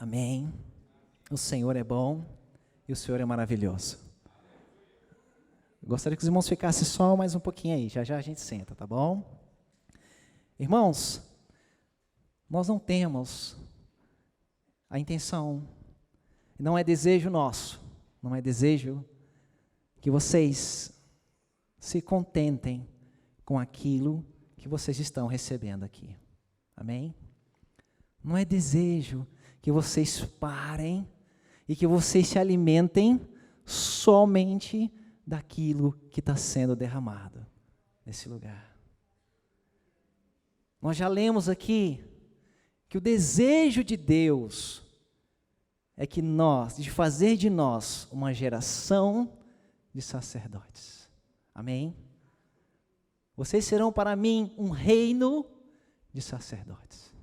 Amém. O Senhor é bom e o Senhor é maravilhoso. Gostaria que os irmãos ficassem só mais um pouquinho aí, já já a gente senta, tá bom? Irmãos, nós não temos a intenção, não é desejo nosso, não é desejo que vocês se contentem com aquilo que vocês estão recebendo aqui. Amém? Não é desejo que vocês parem e que vocês se alimentem somente daquilo que está sendo derramado nesse lugar. Nós já lemos aqui que o desejo de Deus é que de fazer de nós uma geração de sacerdotes. Amém? Vocês serão para mim um reino de sacerdotes.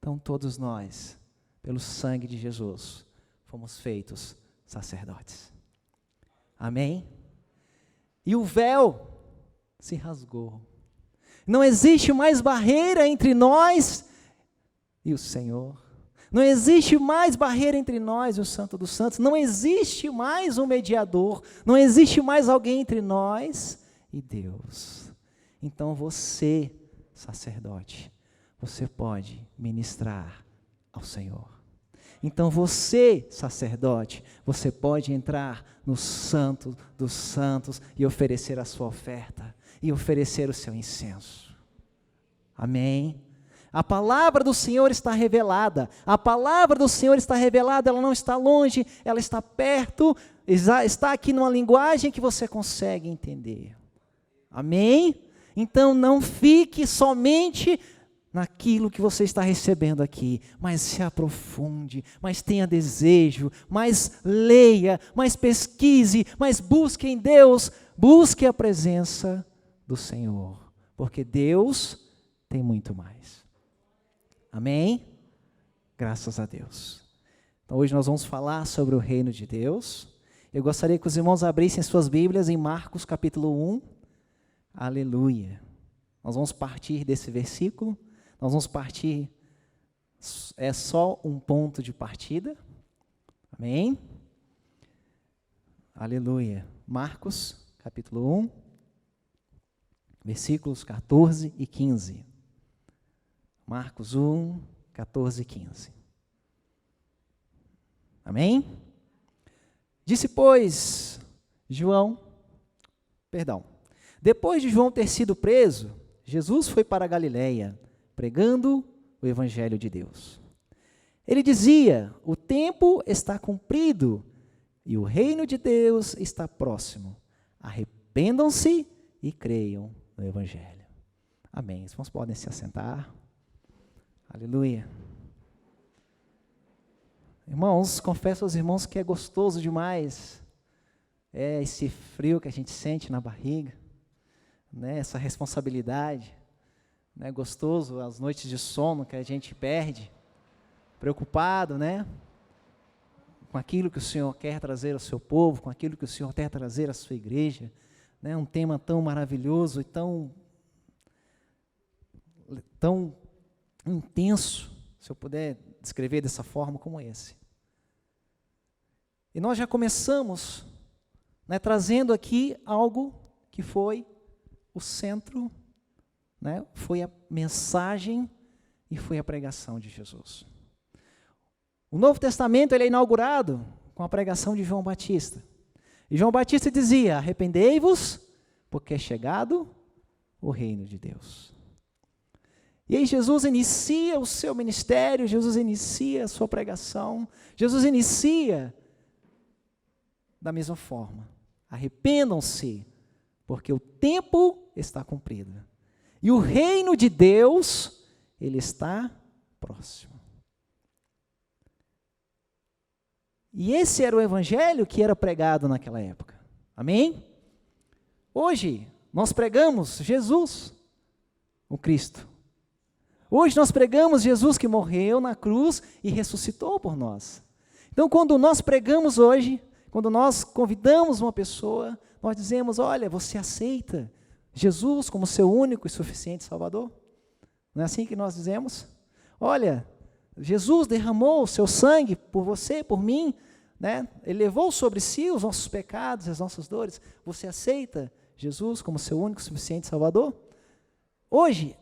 Então todos nós, pelo sangue de Jesus, fomos feitos sacerdotes. Amém? E o véu se rasgou. Não existe mais barreira entre nós e o Senhor. Não existe mais barreira entre nós e o Santo dos Santos. Não existe mais um mediador. Não existe mais alguém entre nós e Deus. Então você, sacerdote, você pode ministrar ao Senhor. Então você, sacerdote, você pode entrar no Santo dos Santos e oferecer a sua oferta e oferecer o seu incenso. Amém? A palavra do Senhor está revelada. A palavra do Senhor está revelada, ela não está longe, ela está perto, está aqui numa linguagem que você consegue entender. Amém? Então não fique somente naquilo que você está recebendo aqui, mas se aprofunde, mas tenha desejo, mas leia, mas pesquise, mas busque em Deus, busque a presença do Senhor, porque Deus tem muito mais. Amém? Graças a Deus. Então hoje nós vamos falar sobre o reino de Deus. Eu gostaria que os irmãos abrissem suas Bíblias em Marcos capítulo 1. Aleluia. Nós vamos partir desse versículo. Nós vamos partir, é só um ponto de partida. Amém? Aleluia. Marcos, capítulo 1, versículos 14 e 15. Marcos 1, 14 e 15. Amém? Disse, pois, depois de João ter sido preso, Jesus foi para a Galileia, pregando o Evangelho de Deus. Ele dizia, o tempo está cumprido e o reino de Deus está próximo. Arrependam-se e creiam no Evangelho. Amém. Os irmãos podem se assentar. Aleluia. Irmãos, confesso aos irmãos que é gostoso demais. É esse frio que a gente sente na barriga, né? Essa responsabilidade. É gostoso as noites de sono que a gente perde, preocupado, né? Com aquilo que o Senhor quer trazer ao seu povo, com aquilo que o Senhor quer trazer à sua igreja, né? Um tema tão maravilhoso e tão intenso, se eu puder descrever dessa forma como esse. E nós já começamos, né, trazendo aqui algo que foi o centro, né, foi a mensagem e foi a pregação de Jesus. O Novo Testamento ele é inaugurado com a pregação de João Batista. E João Batista dizia, arrependei-vos, porque é chegado o reino de Deus. E aí Jesus inicia o seu ministério, Jesus inicia a sua pregação, Jesus inicia da mesma forma. Arrependam-se, porque o tempo está cumprido. E o reino de Deus, ele está próximo. E esse era o evangelho que era pregado naquela época. Amém? Hoje, nós pregamos Jesus, o Cristo. Hoje nós pregamos Jesus que morreu na cruz e ressuscitou por nós. Então, quando nós pregamos hoje, quando nós convidamos uma pessoa, nós dizemos, olha, você aceita Jesus como seu único e suficiente Salvador? Não é assim que nós dizemos? Olha, Jesus derramou o seu sangue por você, por mim, né? Ele levou sobre si os nossos pecados, as nossas dores. Você aceita Jesus como seu único, suficiente Salvador? Hoje,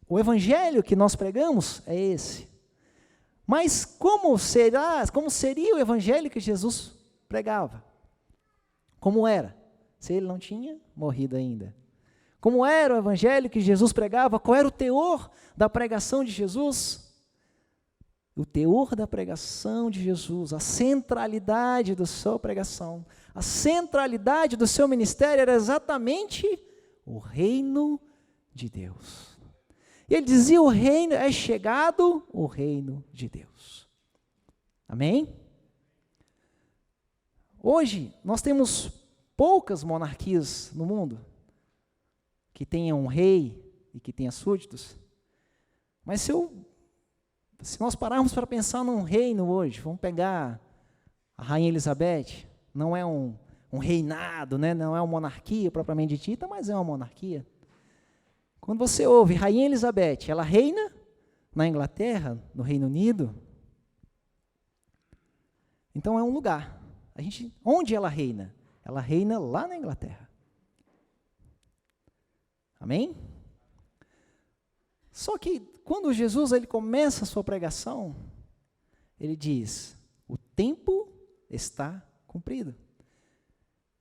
o evangelho que nós pregamos é esse. Mas como seria o evangelho que Jesus pregava? Como era? Se ele não tinha morrido ainda. Como era o evangelho que Jesus pregava? Qual era o teor da pregação de Jesus? O teor da pregação de Jesus, a centralidade da sua pregação, a centralidade do seu ministério era exatamente o reino de Deus. E ele dizia: o reino é chegado, o reino de Deus. Amém? Hoje, nós temos poucas monarquias no mundo que tenham um rei e que tenha súditos. Mas se nós pararmos para pensar num reino hoje, vamos pegar a Rainha Elizabeth, não é um reinado, né? Não é uma monarquia propriamente dita, mas é uma monarquia. Quando você ouve Rainha Elizabeth, ela reina na Inglaterra, no Reino Unido. Então é um lugar. Onde ela reina? Ela reina lá na Inglaterra. Amém? Só que quando Jesus ele começa a sua pregação, ele diz: o tempo está cumprido.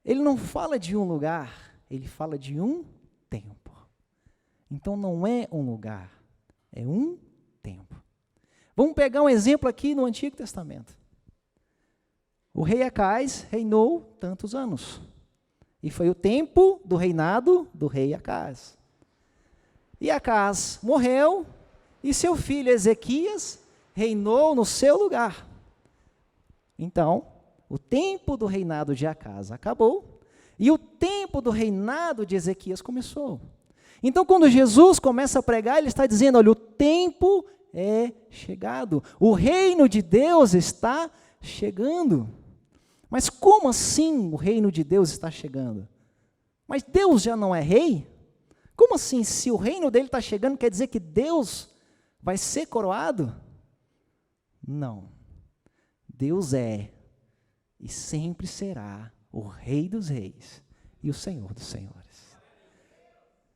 Ele não fala de um lugar, ele fala de um tempo. Então não é um lugar, é um tempo. Vamos pegar um exemplo aqui no Antigo Testamento. O rei Acais reinou tantos anos. E foi o tempo do reinado do rei Acais. E Acais morreu, e seu filho Ezequias reinou no seu lugar. Então, o tempo do reinado de Acais acabou, e o tempo do reinado de Ezequias começou. Então, quando Jesus começa a pregar, ele está dizendo: olha, o tempo é chegado, o reino de Deus está chegando. Mas como assim o reino de Deus está chegando? Mas Deus já não é rei? Como assim, se o reino dele está chegando, quer dizer que Deus vai ser coroado? Não. Deus é e sempre será o Rei dos Reis e o Senhor dos Senhores.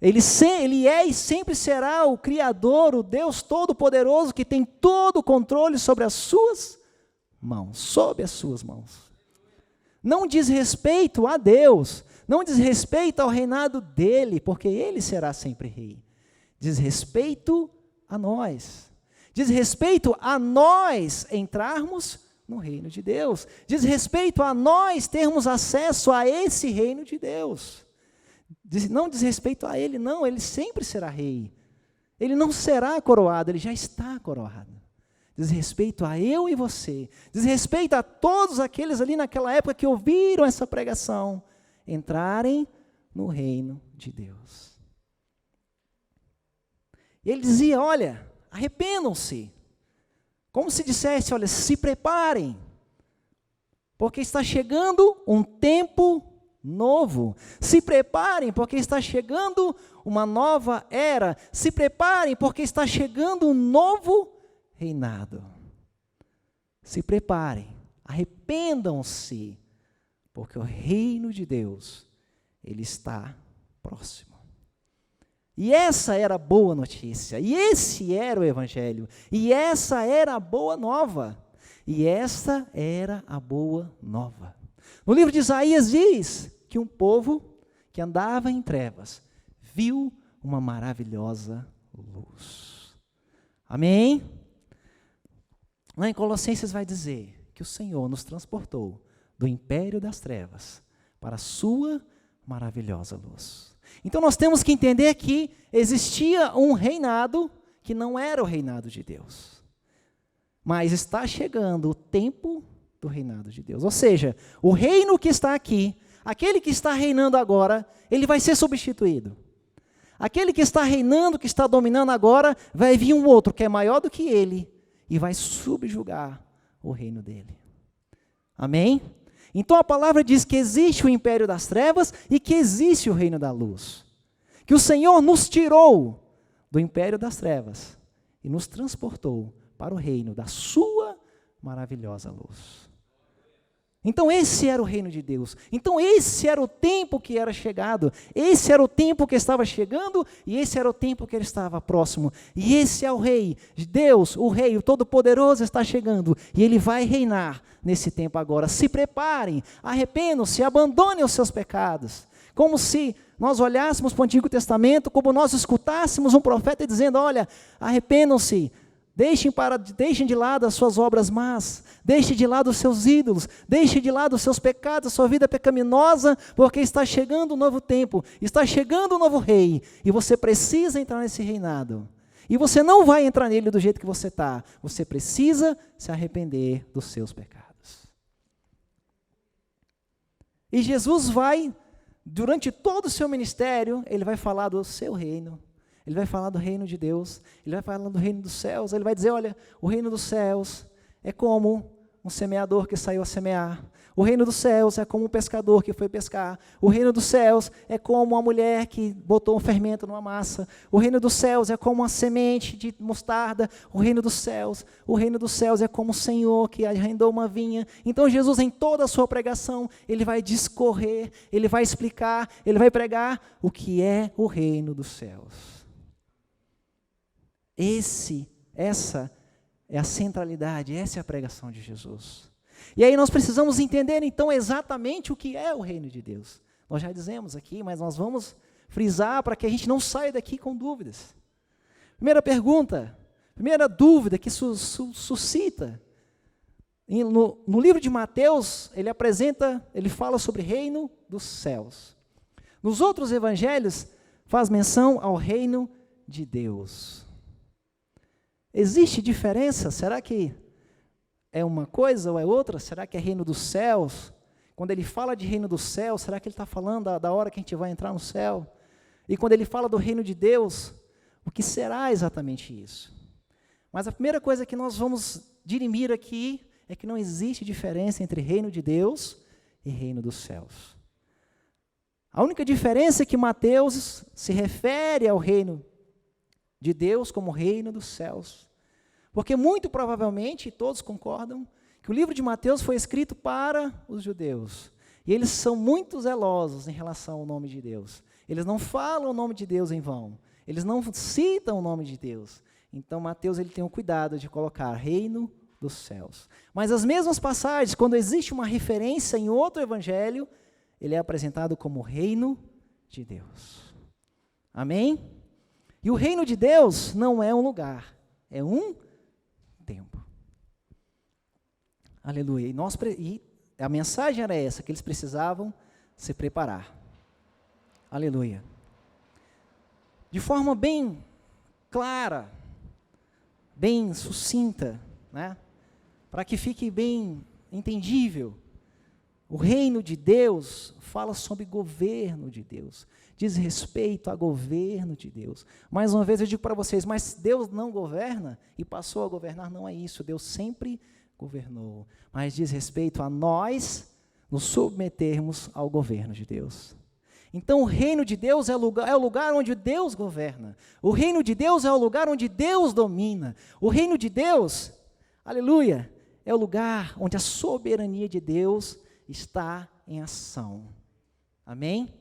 Ele é e sempre será o Criador, o Deus Todo-Poderoso, que tem todo o controle sobre as suas mãos, sob as suas mãos. Não diz respeito a Deus, não diz respeito ao reinado dele, porque ele será sempre rei. Diz respeito a nós. Diz respeito a nós entrarmos no reino de Deus. Diz respeito a nós termos acesso a esse reino de Deus. Não diz respeito a ele, não, ele sempre será rei. Ele não será coroado, ele já está coroado. Diz respeito a eu e você. Diz respeito a todos aqueles ali naquela época que ouviram essa pregação entrarem no reino de Deus. E ele dizia: olha, arrependam-se. Como se dissesse: olha, se preparem, porque está chegando um tempo novo. Se preparem, porque está chegando uma nova era. Se preparem, porque está chegando um novo reinado. Se preparem, arrependam-se, porque o reino de Deus, ele está próximo. E essa era a boa notícia, e esse era o evangelho, e essa era a boa nova, e essa era a boa nova. No livro de Isaías diz que um povo que andava em trevas viu uma maravilhosa luz. Amém? Lá em Colossenses vai dizer que o Senhor nos transportou do império das trevas para a sua maravilhosa luz. Então nós temos que entender que existia um reinado que não era o reinado de Deus. Mas está chegando o tempo do reinado de Deus. Ou seja, o reino que está aqui, aquele que está reinando agora, ele vai ser substituído. Aquele que está reinando, que está dominando agora, vai vir um outro que é maior do que ele e vai subjugar o reino dele. Amém? Então a palavra diz que existe o império das trevas e que existe o reino da luz. Que o Senhor nos tirou do império das trevas e nos transportou para o reino da sua maravilhosa luz. Então esse era o reino de Deus. Então esse era o tempo que era chegado. Esse era o tempo que estava chegando e esse era o tempo que ele estava próximo. E esse é o rei. Deus, o rei, o Todo-Poderoso está chegando e ele vai reinar nesse tempo agora. Se preparem, arrependam-se, abandonem os seus pecados. Como se nós olhássemos para o Antigo Testamento, como nós escutássemos um profeta dizendo, olha, arrependam-se, deixem de lado as suas obras más, deixem de lado os seus ídolos, deixem de lado os seus pecados, a sua vida pecaminosa, porque está chegando um novo tempo, está chegando um novo rei, e você precisa entrar nesse reinado. E você não vai entrar nele do jeito que você está, você precisa se arrepender dos seus pecados. E Jesus vai, durante todo o seu ministério, ele vai falar do seu reino. Ele vai falar do reino de Deus, ele vai falar do reino dos céus, ele vai dizer, olha, o reino dos céus é como um semeador que saiu a semear, o reino dos céus é como um pescador que foi pescar, o reino dos céus é como uma mulher que botou um fermento numa massa, o reino dos céus é como uma semente de mostarda, o reino dos céus é como o Senhor que arrendou uma vinha. Então Jesus, em toda a sua pregação, ele vai discorrer, ele vai explicar, ele vai pregar o que é o reino dos céus. Essa é a centralidade, essa é a pregação de Jesus. E aí nós precisamos entender então exatamente o que é o reino de Deus. Nós já dizemos aqui, mas nós vamos frisar para que a gente não saia daqui com dúvidas. Primeira pergunta, primeira dúvida que suscita. No livro de Mateus, ele fala sobre reino dos céus. Nos outros evangelhos, faz menção ao reino de Deus. Existe diferença? Será que é uma coisa ou é outra? Será que é reino dos céus? Quando ele fala de reino dos céus, será que ele está falando da hora que a gente vai entrar no céu? E quando ele fala do reino de Deus, o que será exatamente isso? Mas a primeira coisa que nós vamos dirimir aqui é que não existe diferença entre reino de Deus e reino dos céus. A única diferença é que Mateus se refere ao reino de Deus como reino dos céus. Porque muito provavelmente, todos concordam, que o livro de Mateus foi escrito para os judeus. E eles são muito zelosos em relação ao nome de Deus. Eles não falam o nome de Deus em vão. Eles não citam o nome de Deus. Então Mateus ele tem o cuidado de colocar reino dos céus. Mas as mesmas passagens, quando existe uma referência em outro evangelho, ele é apresentado como reino de Deus. Amém? E o reino de Deus não é um lugar, é um tempo. Aleluia. E a mensagem era essa, que eles precisavam se preparar. Aleluia. De forma bem clara, bem sucinta, né? Para que fique bem entendível, o reino de Deus fala sobre governo de Deus, diz respeito a governo de Deus. Mais uma vez eu digo para vocês, mas Deus não governa e passou a governar, não é isso, Deus sempre governou, mas diz respeito a nós nos submetermos ao governo de Deus. Então o reino de Deus é o lugar onde Deus governa, o reino de Deus é o lugar onde Deus domina, o reino de Deus, aleluia, é o lugar onde a soberania de Deus está em ação. Amém?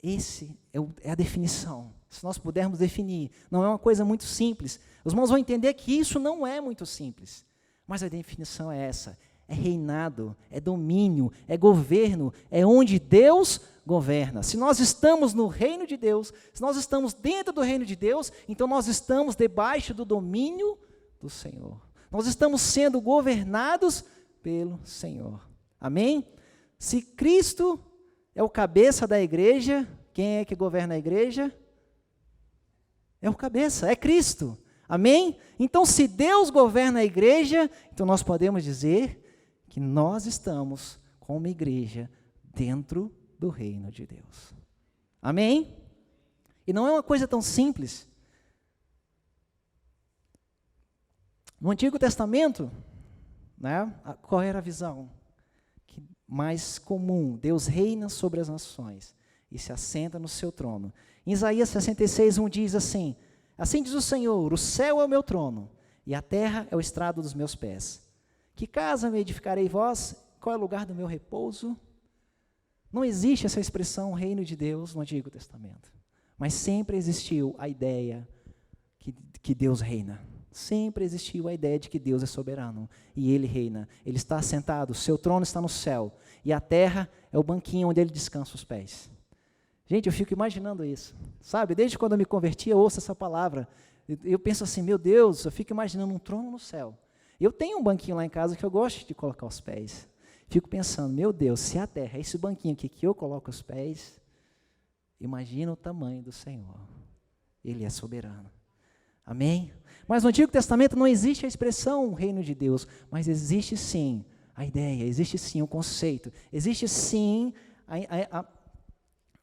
Esse é a definição. Se nós pudermos definir, não é uma coisa muito simples. Os irmãos vão entender que isso não é muito simples. Mas a definição é essa. É reinado, é domínio, é governo, é onde Deus governa. Se nós estamos no reino de Deus, se nós estamos dentro do reino de Deus, então nós estamos debaixo do domínio do Senhor. Nós estamos sendo governados pelo Senhor. Amém? Se Cristo é o cabeça da igreja, quem é que governa a igreja? É o cabeça, é Cristo. Amém? Então, se Deus governa a igreja, então nós podemos dizer que nós estamos como igreja dentro do reino de Deus. Amém? E não é uma coisa tão simples. No Antigo Testamento, né, qual era a visão? Mais comum, Deus reina sobre as nações e se assenta no seu trono. Em Isaías 66:1 diz assim: assim diz o Senhor, o céu é o meu trono e a terra é o estrado dos meus pés. Que casa me edificarei vós? Qual é o lugar do meu repouso? Não existe essa expressão reino de Deus no Antigo Testamento, mas sempre existiu a ideia que Deus reina. Sempre existiu a ideia de que Deus é soberano e Ele reina. Ele está assentado, seu trono está no céu e a terra é o banquinho onde Ele descansa os pés. Gente, eu fico imaginando isso, sabe? Desde quando eu me converti, eu ouço essa palavra. Eu penso assim, meu Deus, eu fico imaginando um trono no céu. Eu tenho um banquinho lá em casa que eu gosto de colocar os pés. Fico pensando, meu Deus, se a terra é esse banquinho aqui que eu coloco os pés, imagina o tamanho do Senhor. Ele é soberano. Amém? Mas no Antigo Testamento não existe a expressão reino de Deus, mas existe sim a ideia, existe sim o conceito, existe sim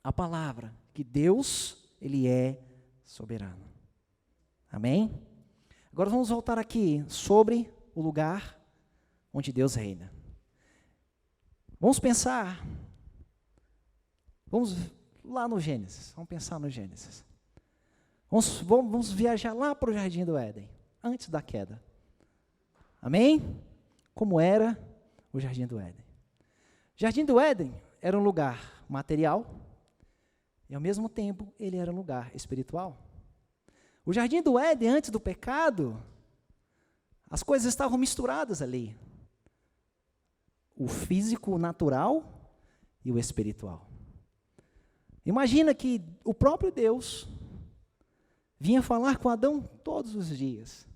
a palavra, que Deus, Ele é soberano. Amém? Agora vamos voltar aqui sobre o lugar onde Deus reina. Vamos pensar, vamos lá no Gênesis, vamos pensar no Gênesis. Vamos viajar lá para o Jardim do Éden, antes da queda. Amém? Como era o Jardim do Éden? O Jardim do Éden era um lugar material e, ao mesmo tempo, ele era um lugar espiritual. O Jardim do Éden, antes do pecado, as coisas estavam misturadas ali. O físico, o natural e o espiritual. Imagina que o próprio Deus vinha falar com Adão todos os dias.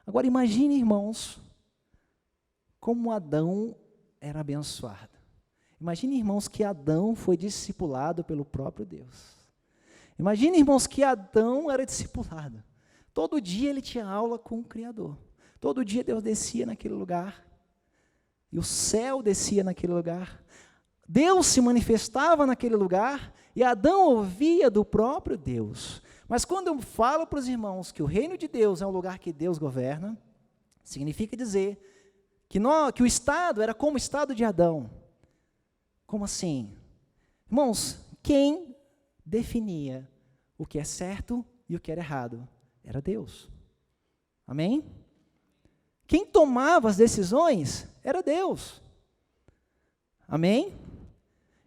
Agora imagine, irmãos, como Adão era abençoado. Imagine, irmãos, que Adão foi discipulado pelo próprio Deus. Imagine, irmãos, que Adão era discipulado. Todo dia ele tinha aula com o Criador. Todo dia Deus descia naquele lugar. E o céu descia naquele lugar. Deus se manifestava naquele lugar e Adão ouvia do próprio Deus. Mas quando eu falo para os irmãos que o reino de Deus é um lugar que Deus governa, significa dizer que o estado era como o estado de Adão. Como assim? Irmãos, quem definia o que é certo e o que era errado? Era Deus. Amém? Quem tomava as decisões era Deus. Amém?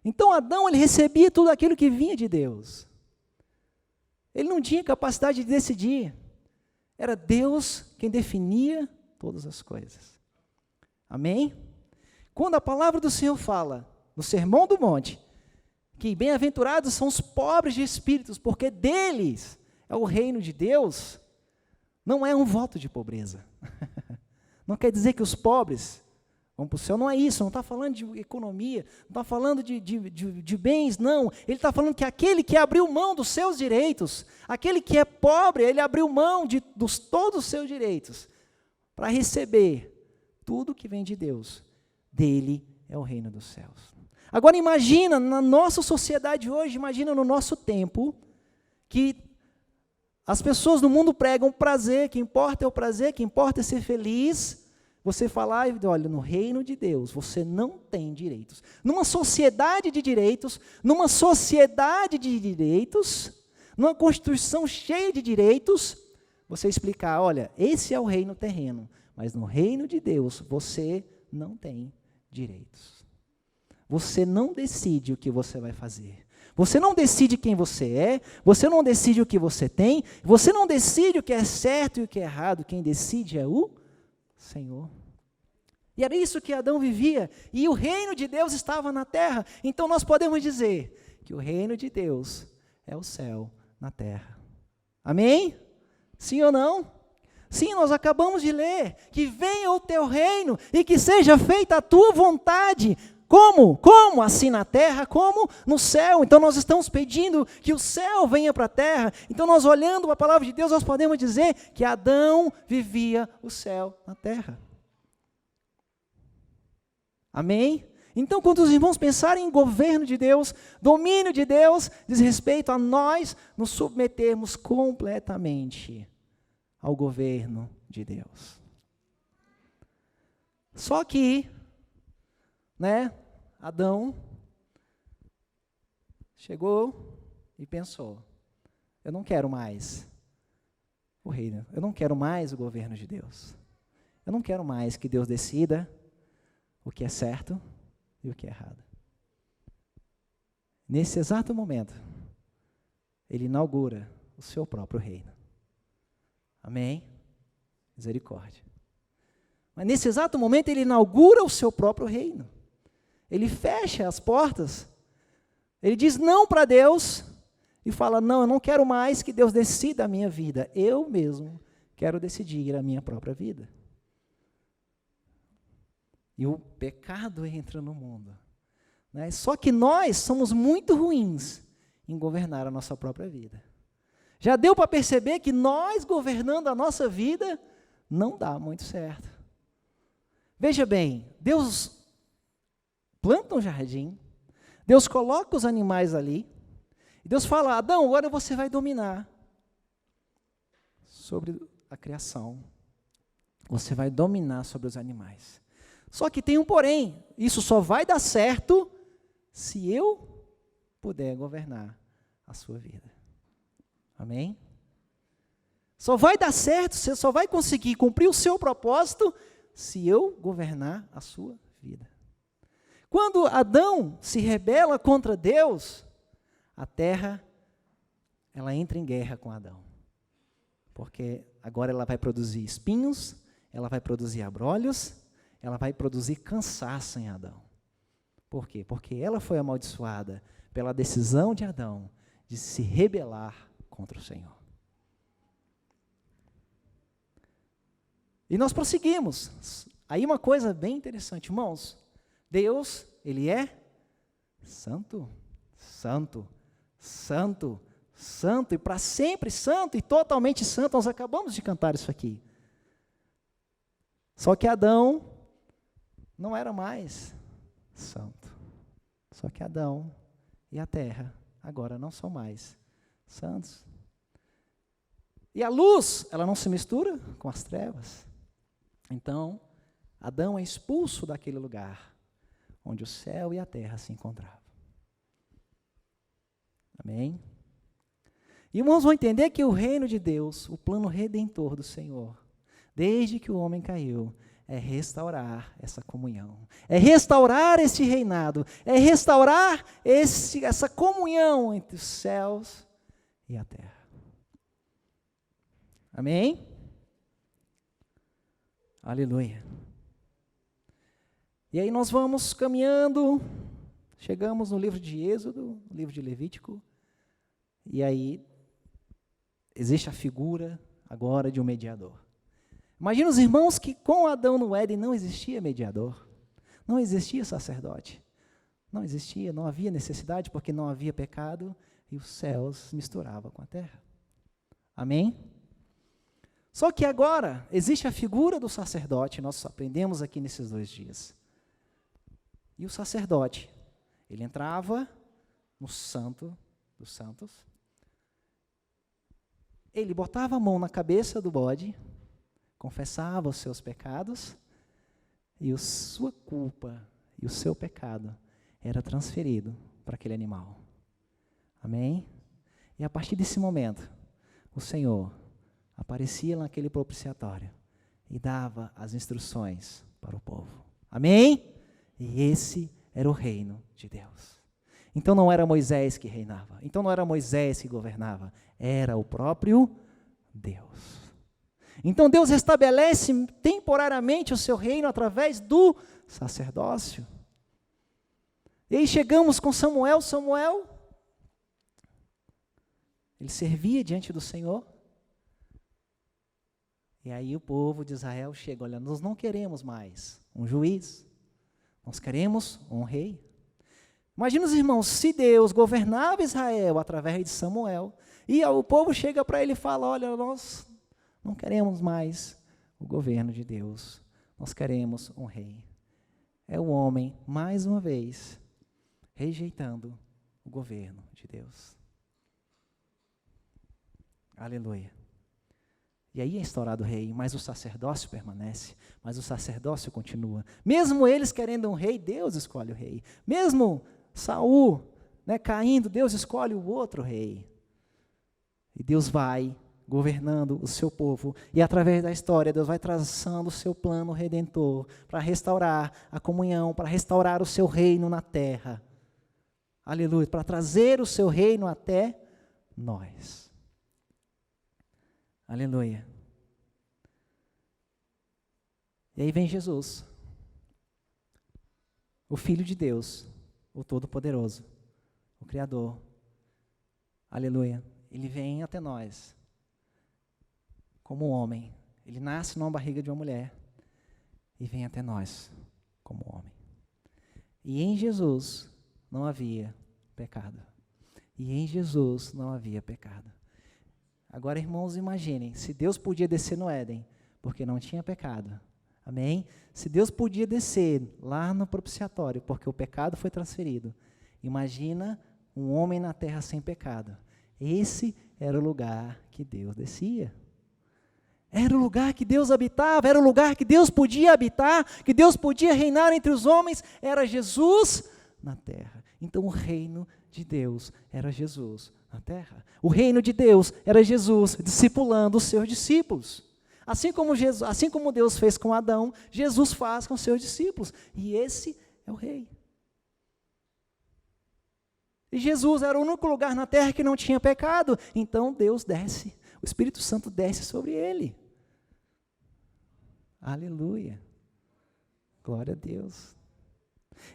Então Adão, ele recebia tudo aquilo que vinha de Deus. Ele não tinha capacidade de decidir. Era Deus quem definia todas as coisas. Amém? Quando a palavra do Senhor fala, no Sermão do Monte, que bem-aventurados são os pobres de espíritos, porque deles é o reino de Deus, não é um voto de pobreza. Não quer dizer que os pobres vão para o céu, não é isso, não está falando de economia, não está falando de bens, não. Ele está falando que aquele que abriu mão dos seus direitos, aquele que é pobre, ele abriu mão de todos os seus direitos, para receber tudo que vem de Deus. Dele é o reino dos céus. Agora imagina, na nossa sociedade hoje, imagina no nosso tempo, que as pessoas no mundo pregam prazer, que importa é o prazer, que importa é ser feliz. Você falar, olha, no reino de Deus, você não tem direitos. Numa sociedade de direitos, numa Constituição cheia de direitos, você explicar, olha, esse é o reino terreno, mas no reino de Deus, você não tem direitos. Você não decide o que você vai fazer. Você não decide quem você é, você não decide o que você tem, você não decide o que é certo e o que é errado, quem decide é o Senhor. E era isso que Adão vivia, e o reino de Deus estava na terra. Então nós podemos dizer que o reino de Deus é o céu na terra. Amém? Sim ou não? Sim, nós acabamos de ler, que venha o teu reino e que seja feita a tua vontade. Como? Como? Assim na terra, como no céu. Então nós estamos pedindo que o céu venha para a terra. Então nós olhando a palavra de Deus, nós podemos dizer que Adão vivia o céu na terra. Amém? Então quando os irmãos pensarem em governo de Deus, domínio de Deus, diz respeito a nós nos submetermos completamente ao governo de Deus. Só que, Adão chegou e pensou, eu não quero mais o reino. Eu não quero mais o governo de Deus. Eu não quero mais que Deus decida o que é certo e o que é errado. Nesse exato momento, ele inaugura o seu próprio reino. Amém? Misericórdia. Mas nesse exato momento, ele inaugura o seu próprio reino. Ele fecha as portas. Ele diz não para Deus e fala, não, eu não quero mais que Deus decida a minha vida. Eu mesmo quero decidir a minha própria vida. E o pecado entra no mundo. Né? Só que nós somos muito ruins em governar a nossa própria vida. Já deu para perceber que nós governando a nossa vida não dá muito certo. Veja bem, Deus planta um jardim, Deus coloca os animais ali, e Deus fala, Adão, agora você vai dominar sobre a criação, você vai dominar sobre os animais. Só que tem um porém, isso só vai dar certo se eu puder governar a sua vida. Amém? Só vai dar certo, você só vai conseguir cumprir o seu propósito se eu governar a sua vida. Quando Adão se rebela contra Deus, a terra, ela entra em guerra com Adão. Porque agora ela vai produzir espinhos, ela vai produzir abrolhos, ela vai produzir cansaço em Adão. Por quê? Porque ela foi amaldiçoada pela decisão de Adão de se rebelar contra o Senhor. E nós prosseguimos. Aí uma coisa bem interessante, irmãos. Deus, Ele é santo, santo, santo, santo, e para sempre santo e totalmente santo. Nós acabamos de cantar isso aqui. Só que Adão não era mais santo. Só que Adão e a terra agora não são mais santos. E a luz, ela não se mistura com as trevas. Então, Adão é expulso daquele lugar onde o céu e a terra se encontravam. Amém? E irmãos, vão entender que o reino de Deus, o plano redentor do Senhor, desde que o homem caiu, é restaurar essa comunhão, é restaurar esse reinado, é restaurar essa comunhão entre os céus e a terra. Amém? Aleluia. E aí nós vamos caminhando, chegamos no livro de Êxodo, no livro de Levítico, e aí existe a figura agora de um mediador. Imagina os irmãos que com Adão no Éden não existia mediador, não existia sacerdote, não existia, não havia necessidade porque não havia pecado e os céus se misturavam com a terra. Amém? Só que agora existe a figura do sacerdote, nós aprendemos aqui nesses 2 dias. E o sacerdote, ele entrava no santo dos santos, ele botava a mão na cabeça do bode, confessava os seus pecados, e a sua culpa e o seu pecado era transferido para aquele animal. Amém? E a partir desse momento, o Senhor aparecia naquele propiciatório e dava as instruções para o povo. Amém? E esse era o reino de Deus. Então não era Moisés que reinava, então não era Moisés que governava, era o próprio Deus. Então Deus estabelece temporariamente o seu reino através do sacerdócio. E aí chegamos com Samuel. Samuel, ele servia diante do Senhor. E aí o povo de Israel chega, olha, nós não queremos mais um juiz, nós queremos um rei. Imagina os irmãos, se Deus governava Israel através de Samuel, e o povo chega para ele e fala, olha, nós não queremos mais o governo de Deus, nós queremos um rei. É o homem, mais uma vez, rejeitando o governo de Deus. Aleluia. E aí é instaurado o rei, mas o sacerdócio permanece, mas o sacerdócio continua. Mesmo eles querendo um rei, Deus escolhe o rei. Mesmo Saul, caindo, Deus escolhe o outro rei. E Deus vai governando o seu povo. E através da história, Deus vai traçando o seu plano redentor para restaurar a comunhão, para restaurar o seu reino na terra. Aleluia, para trazer o seu reino até nós. Aleluia. E aí vem Jesus, o Filho de Deus, o Todo-Poderoso, o Criador. Aleluia. Ele vem até nós como homem. Ele nasce numa barriga de uma mulher e vem até nós como homem. E em Jesus não havia pecado. E em Jesus não havia pecado. Agora, irmãos, imaginem, se Deus podia descer no Éden, porque não tinha pecado. Amém? Se Deus podia descer lá no propiciatório, porque o pecado foi transferido. Imagina um homem na terra sem pecado. Esse era o lugar que Deus descia. Era o lugar que Deus habitava, era o lugar que Deus podia habitar, que Deus podia reinar entre os homens, era Jesus na terra. Então o reino de Deus era Jesus na terra. O reino de Deus era Jesus discipulando os seus discípulos. Assim como Deus fez com Adão, Jesus faz com os seus discípulos. E esse é o rei. E Jesus era o único lugar na terra que não tinha pecado. Então Deus desce, o Espírito Santo desce sobre ele. Aleluia. Glória a Deus.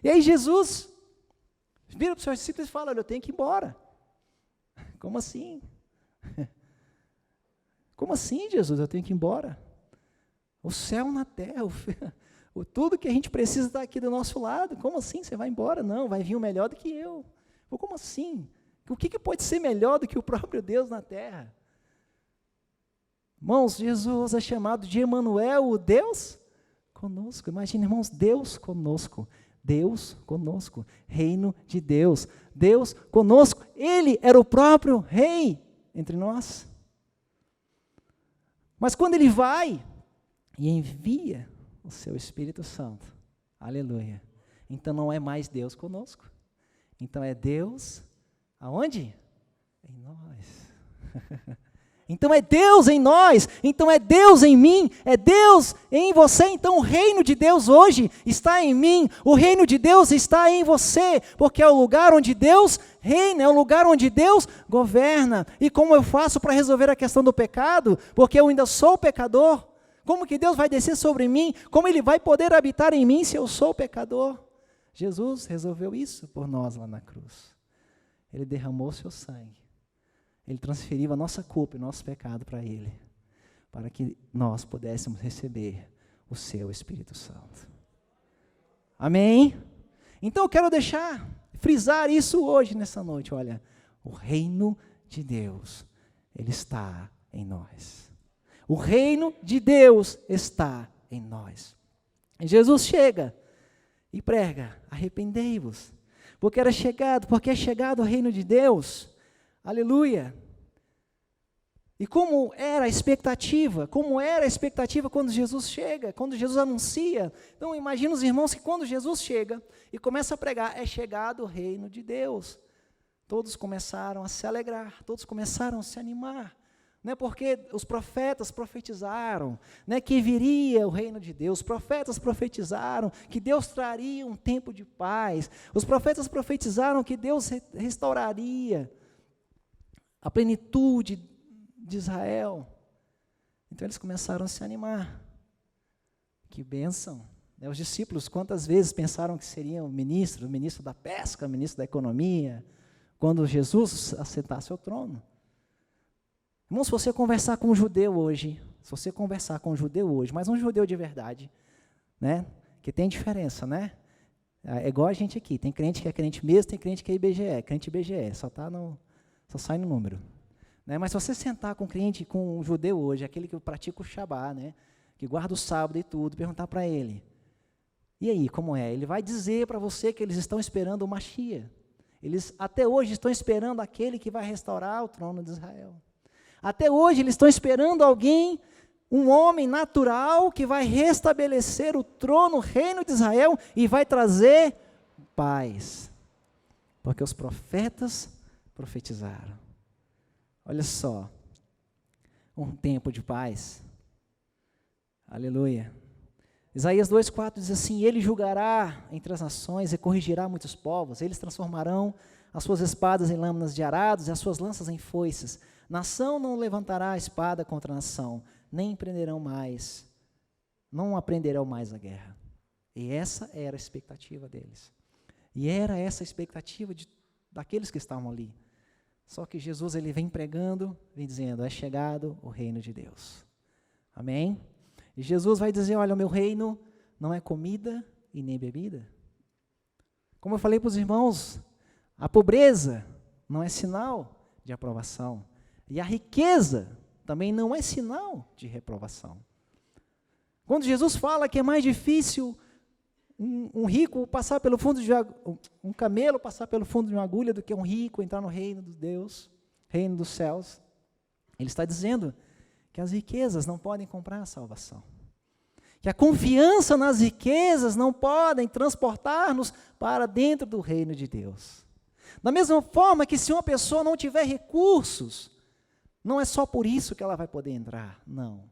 E aí Jesus vira para os seus discípulos e fala: olha, eu tenho que ir embora. Como assim? Como assim, Jesus? Eu tenho que ir embora? O céu na terra, tudo que a gente precisa está aqui do nosso lado. Como assim você vai embora? Não, vai vir um melhor do que eu. Como assim? O que pode ser melhor do que o próprio Deus na terra? Irmãos, Jesus é chamado de Emanuel, o Deus conosco. Imagina, irmãos, Deus conosco. Deus conosco. Reino de Deus. Deus conosco. Ele era o próprio rei entre nós. Mas quando ele vai e envia o seu Espírito Santo, aleluia, então não é mais Deus conosco. Então é Deus, aonde? Em nós. Então é Deus em nós, então é Deus em mim, é Deus em você. Então o reino de Deus hoje está em mim, o reino de Deus está em você, porque é o lugar onde Deus reina, é o lugar onde Deus governa. E como eu faço para resolver a questão do pecado? Porque eu ainda sou pecador. Como que Deus vai descer sobre mim? Como Ele vai poder habitar em mim se eu sou pecador? Jesus resolveu isso por nós lá na cruz. Ele derramou seu sangue. Ele transferiu a nossa culpa e o nosso pecado para Ele, para que nós pudéssemos receber o seu Espírito Santo. Amém? Então eu quero frisar isso hoje, nessa noite. Olha, o reino de Deus, Ele está em nós. O reino de Deus está em nós. E Jesus chega e prega: arrependei-vos, porque é chegado o reino de Deus. Aleluia. E como era a expectativa quando Jesus chega, quando Jesus anuncia. Então imagina os irmãos que quando Jesus chega e começa a pregar, é chegado o reino de Deus. Todos começaram a se alegrar, todos começaram a se animar, né? Porque os profetas profetizaram, né, que viria o reino de Deus. Os profetas profetizaram que Deus traria um tempo de paz. Os profetas profetizaram que Deus restauraria a plenitude de Israel. Então eles começaram a se animar. Que bênção, né? Os discípulos quantas vezes pensaram que seriam ministro da pesca, ministro da economia, quando Jesus assentasse ao trono. Irmão, se você conversar com um judeu hoje, mas um judeu de verdade, né? Que tem diferença, né? É igual a gente aqui, tem crente que é crente mesmo, tem crente que é IBGE, crente IBGE, só sai no número. Né? Mas se você sentar com um judeu hoje, aquele que pratica o Shabá, né? Que guarda o sábado e tudo, perguntar para ele: e aí, como é? Ele vai dizer para você que eles estão esperando o Mashiach. Eles até hoje estão esperando aquele que vai restaurar o trono de Israel. Até hoje eles estão esperando alguém, um homem natural que vai restabelecer o trono, o reino de Israel e vai trazer paz. Porque os profetas profetizaram. Olha só, um tempo de paz. Aleluia. Isaías 2,4 diz assim: Ele julgará entre as nações e corrigirá muitos povos. Eles transformarão as suas espadas em lâminas de arados e as suas lanças em foices. Nação não levantará a espada contra a nação, nem aprenderão mais a guerra. E essa era a expectativa deles. E era essa a expectativa daqueles que estavam ali. Só que Jesus, ele vem pregando, vem dizendo: é chegado o reino de Deus. Amém? E Jesus vai dizer: olha, o meu reino não é comida e nem bebida. Como eu falei para os irmãos, a pobreza não é sinal de aprovação. E a riqueza também não é sinal de reprovação. Quando Jesus fala que é mais difícil um rico passar pelo fundo de um camelo passar pelo fundo de uma agulha do que um rico entrar no reino de Deus, reino dos céus, ele está dizendo que as riquezas não podem comprar a salvação. Que a confiança nas riquezas não podem transportar-nos para dentro do reino de Deus. Da mesma forma que se uma pessoa não tiver recursos, não é só por isso que ela vai poder entrar, não.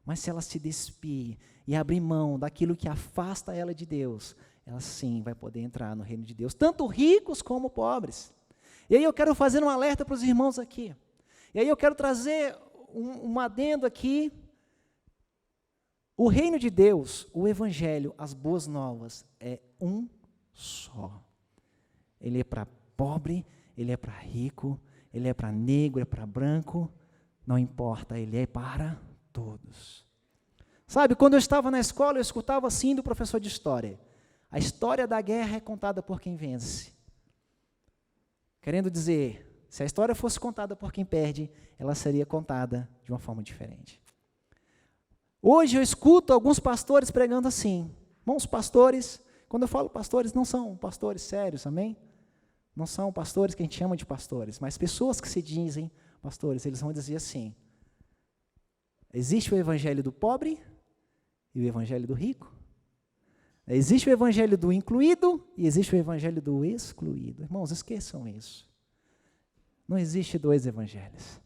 Mas se ela se despir e abrir mão daquilo que afasta ela de Deus, ela sim vai poder entrar no reino de Deus, tanto ricos como pobres. E aí eu quero fazer um alerta para os irmãos aqui. E aí eu quero trazer um adendo aqui. O reino de Deus, o evangelho, as boas novas, é um só. Ele é para pobre, ele é para rico, ele é para negro, é para branco, não importa, ele é para todos. Sabe, quando eu estava na escola, eu escutava assim do professor de história: a história da guerra é contada por quem vence. Querendo dizer, se a história fosse contada por quem perde, ela seria contada de uma forma diferente. Hoje eu escuto alguns pastores pregando assim. Bons pastores, quando eu falo pastores, não são pastores sérios, amém? Não são pastores que a gente chama de pastores, mas pessoas que se dizem pastores, eles vão dizer assim: existe o evangelho do pobre e o evangelho do rico. Existe o evangelho do incluído e existe o evangelho do excluído. Irmãos, esqueçam isso. Não existe dois evangelhos.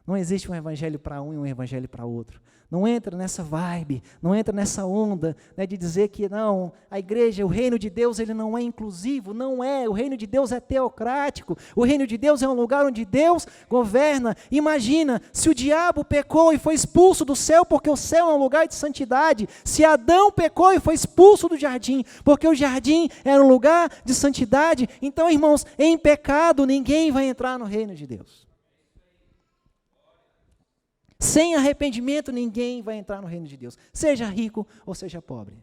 Não existe um evangelho para um e um evangelho para outro. Não entra nessa vibe, não entra nessa onda, né, de dizer que não, a igreja, o reino de Deus, ele não é inclusivo. Não é, o reino de Deus é teocrático. O reino de Deus é um lugar onde Deus governa. Imagina, se o diabo pecou e foi expulso do céu, porque o céu é um lugar de santidade. Se Adão pecou e foi expulso do jardim, porque o jardim era um lugar de santidade. Então, irmãos, em pecado ninguém vai entrar no reino de Deus. Sem arrependimento, ninguém vai entrar no reino de Deus, seja rico ou seja pobre.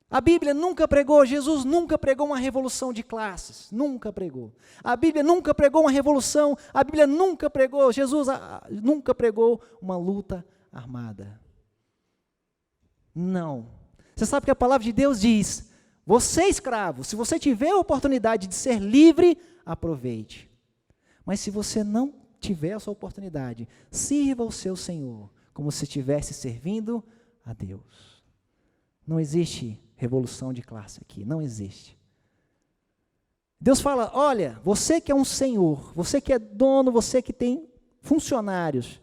A Bíblia nunca pregou, Jesus nunca pregou uma revolução de classes, nunca pregou. A Bíblia nunca pregou uma revolução, a Bíblia nunca pregou, Jesus nunca pregou uma luta armada. Não. Você sabe que a palavra de Deus diz: você escravo, se você tiver a oportunidade de ser livre, aproveite. Mas se você não tiver essa oportunidade, sirva o seu Senhor como se estivesse servindo a Deus. Não existe revolução de classe aqui, não existe. Deus fala: olha, você que é um senhor, você que é dono, você que tem funcionários,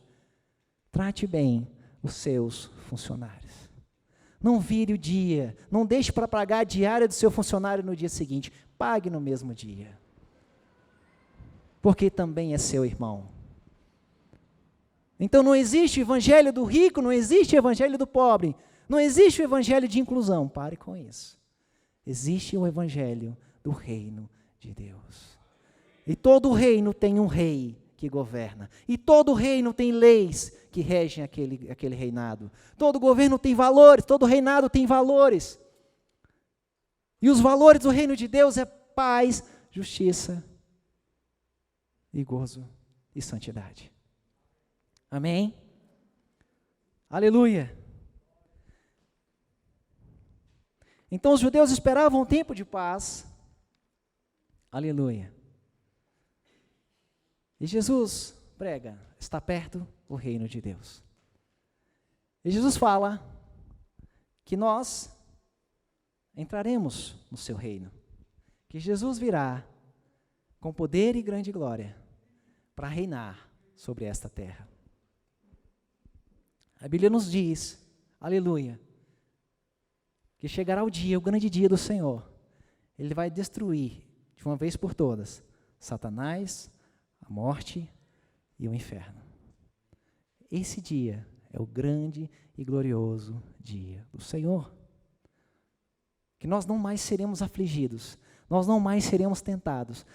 trate bem os seus funcionários. Não vire o dia, não deixe para pagar a diária do seu funcionário no dia seguinte, pague no mesmo dia. Porque também é seu irmão. Então não existe o evangelho do rico, não existe o evangelho do pobre, não existe o evangelho de inclusão, pare com isso. Existe o evangelho do reino de Deus. E todo reino tem um rei que governa, e todo reino tem leis que regem aquele reinado. Todo governo tem valores, todo reinado tem valores. E os valores do reino de Deus é paz, justiça e gozo e santidade. Amém? Aleluia. Então os judeus esperavam um tempo de paz. Aleluia. E Jesus prega: está perto o reino de Deus. E Jesus fala que nós entraremos no seu reino. Que Jesus virá com poder e grande glória para reinar sobre esta terra. A Bíblia nos diz, aleluia, que chegará o dia, o grande dia do Senhor. Ele vai destruir, de uma vez por todas, Satanás, a morte e o inferno. Esse dia é o grande e glorioso dia do Senhor. Que nós não mais seremos afligidos, nós não mais seremos tentados.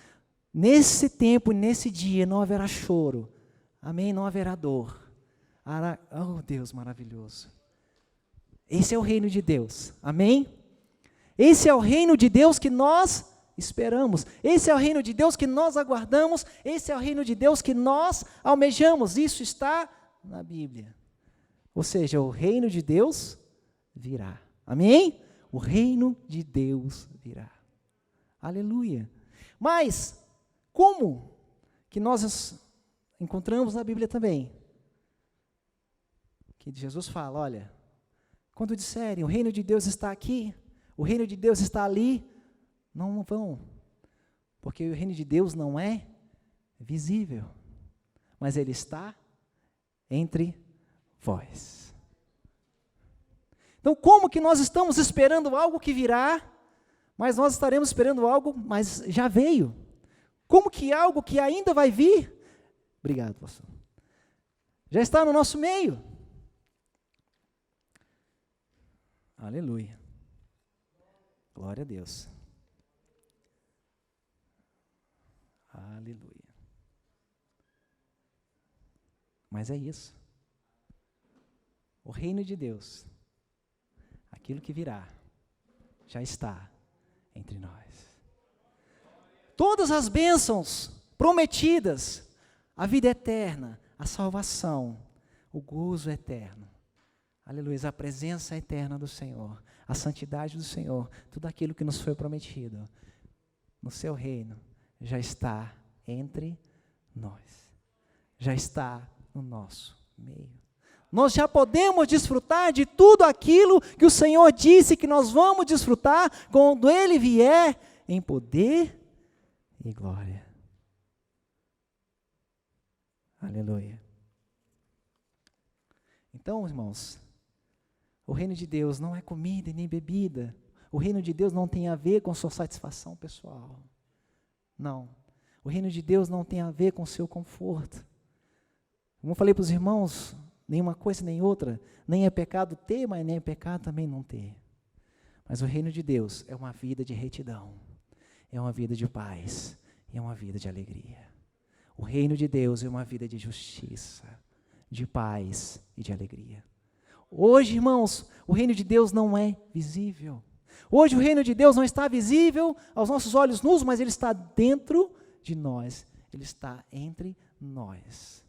Nesse tempo, nesse dia, não haverá choro, amém? Não haverá dor. Oh, Deus maravilhoso. Esse é o reino de Deus, amém? Esse é o reino de Deus que nós esperamos. Esse é o reino de Deus que nós aguardamos. Esse é o reino de Deus que nós almejamos. Isso está na Bíblia. Ou seja, o reino de Deus virá. Amém? O reino de Deus virá. Aleluia. Mas, como que nós encontramos na Bíblia também? Que Jesus fala, olha, quando disserem o reino de Deus está aqui, o reino de Deus está ali, não vão, porque o reino de Deus não é visível, mas ele está entre vós. Então, como que nós estamos esperando algo que virá, mas nós estaremos esperando algo, mas já veio? Como que algo que ainda vai vir, obrigado, pastor, já está no nosso meio? Aleluia. Glória a Deus. Aleluia. Mas é isso. O reino de Deus, aquilo que virá, já está entre nós. Todas as bênçãos prometidas, a vida eterna, a salvação, o gozo eterno, aleluia, a presença eterna do Senhor, a santidade do Senhor, tudo aquilo que nos foi prometido, no seu reino, já está entre nós, já está no nosso meio. Nós já podemos desfrutar de tudo aquilo que o Senhor disse que nós vamos desfrutar quando Ele vier em poder e glória. Aleluia. Então, irmãos, o reino de Deus não é comida e nem bebida. O reino de Deus não tem a ver com sua satisfação pessoal. Não. O reino de Deus não tem a ver com seu conforto. Como eu falei para os irmãos, nenhuma coisa nem outra, nem é pecado ter, mas nem é pecado também não ter. Mas o reino de Deus é uma vida de retidão, é uma vida de paz, é uma vida de alegria. O reino de Deus é uma vida de justiça, de paz e de alegria. Hoje, irmãos, o reino de Deus não é visível. Hoje o reino de Deus não está visível aos nossos olhos nus, mas ele está dentro de nós, ele está entre nós.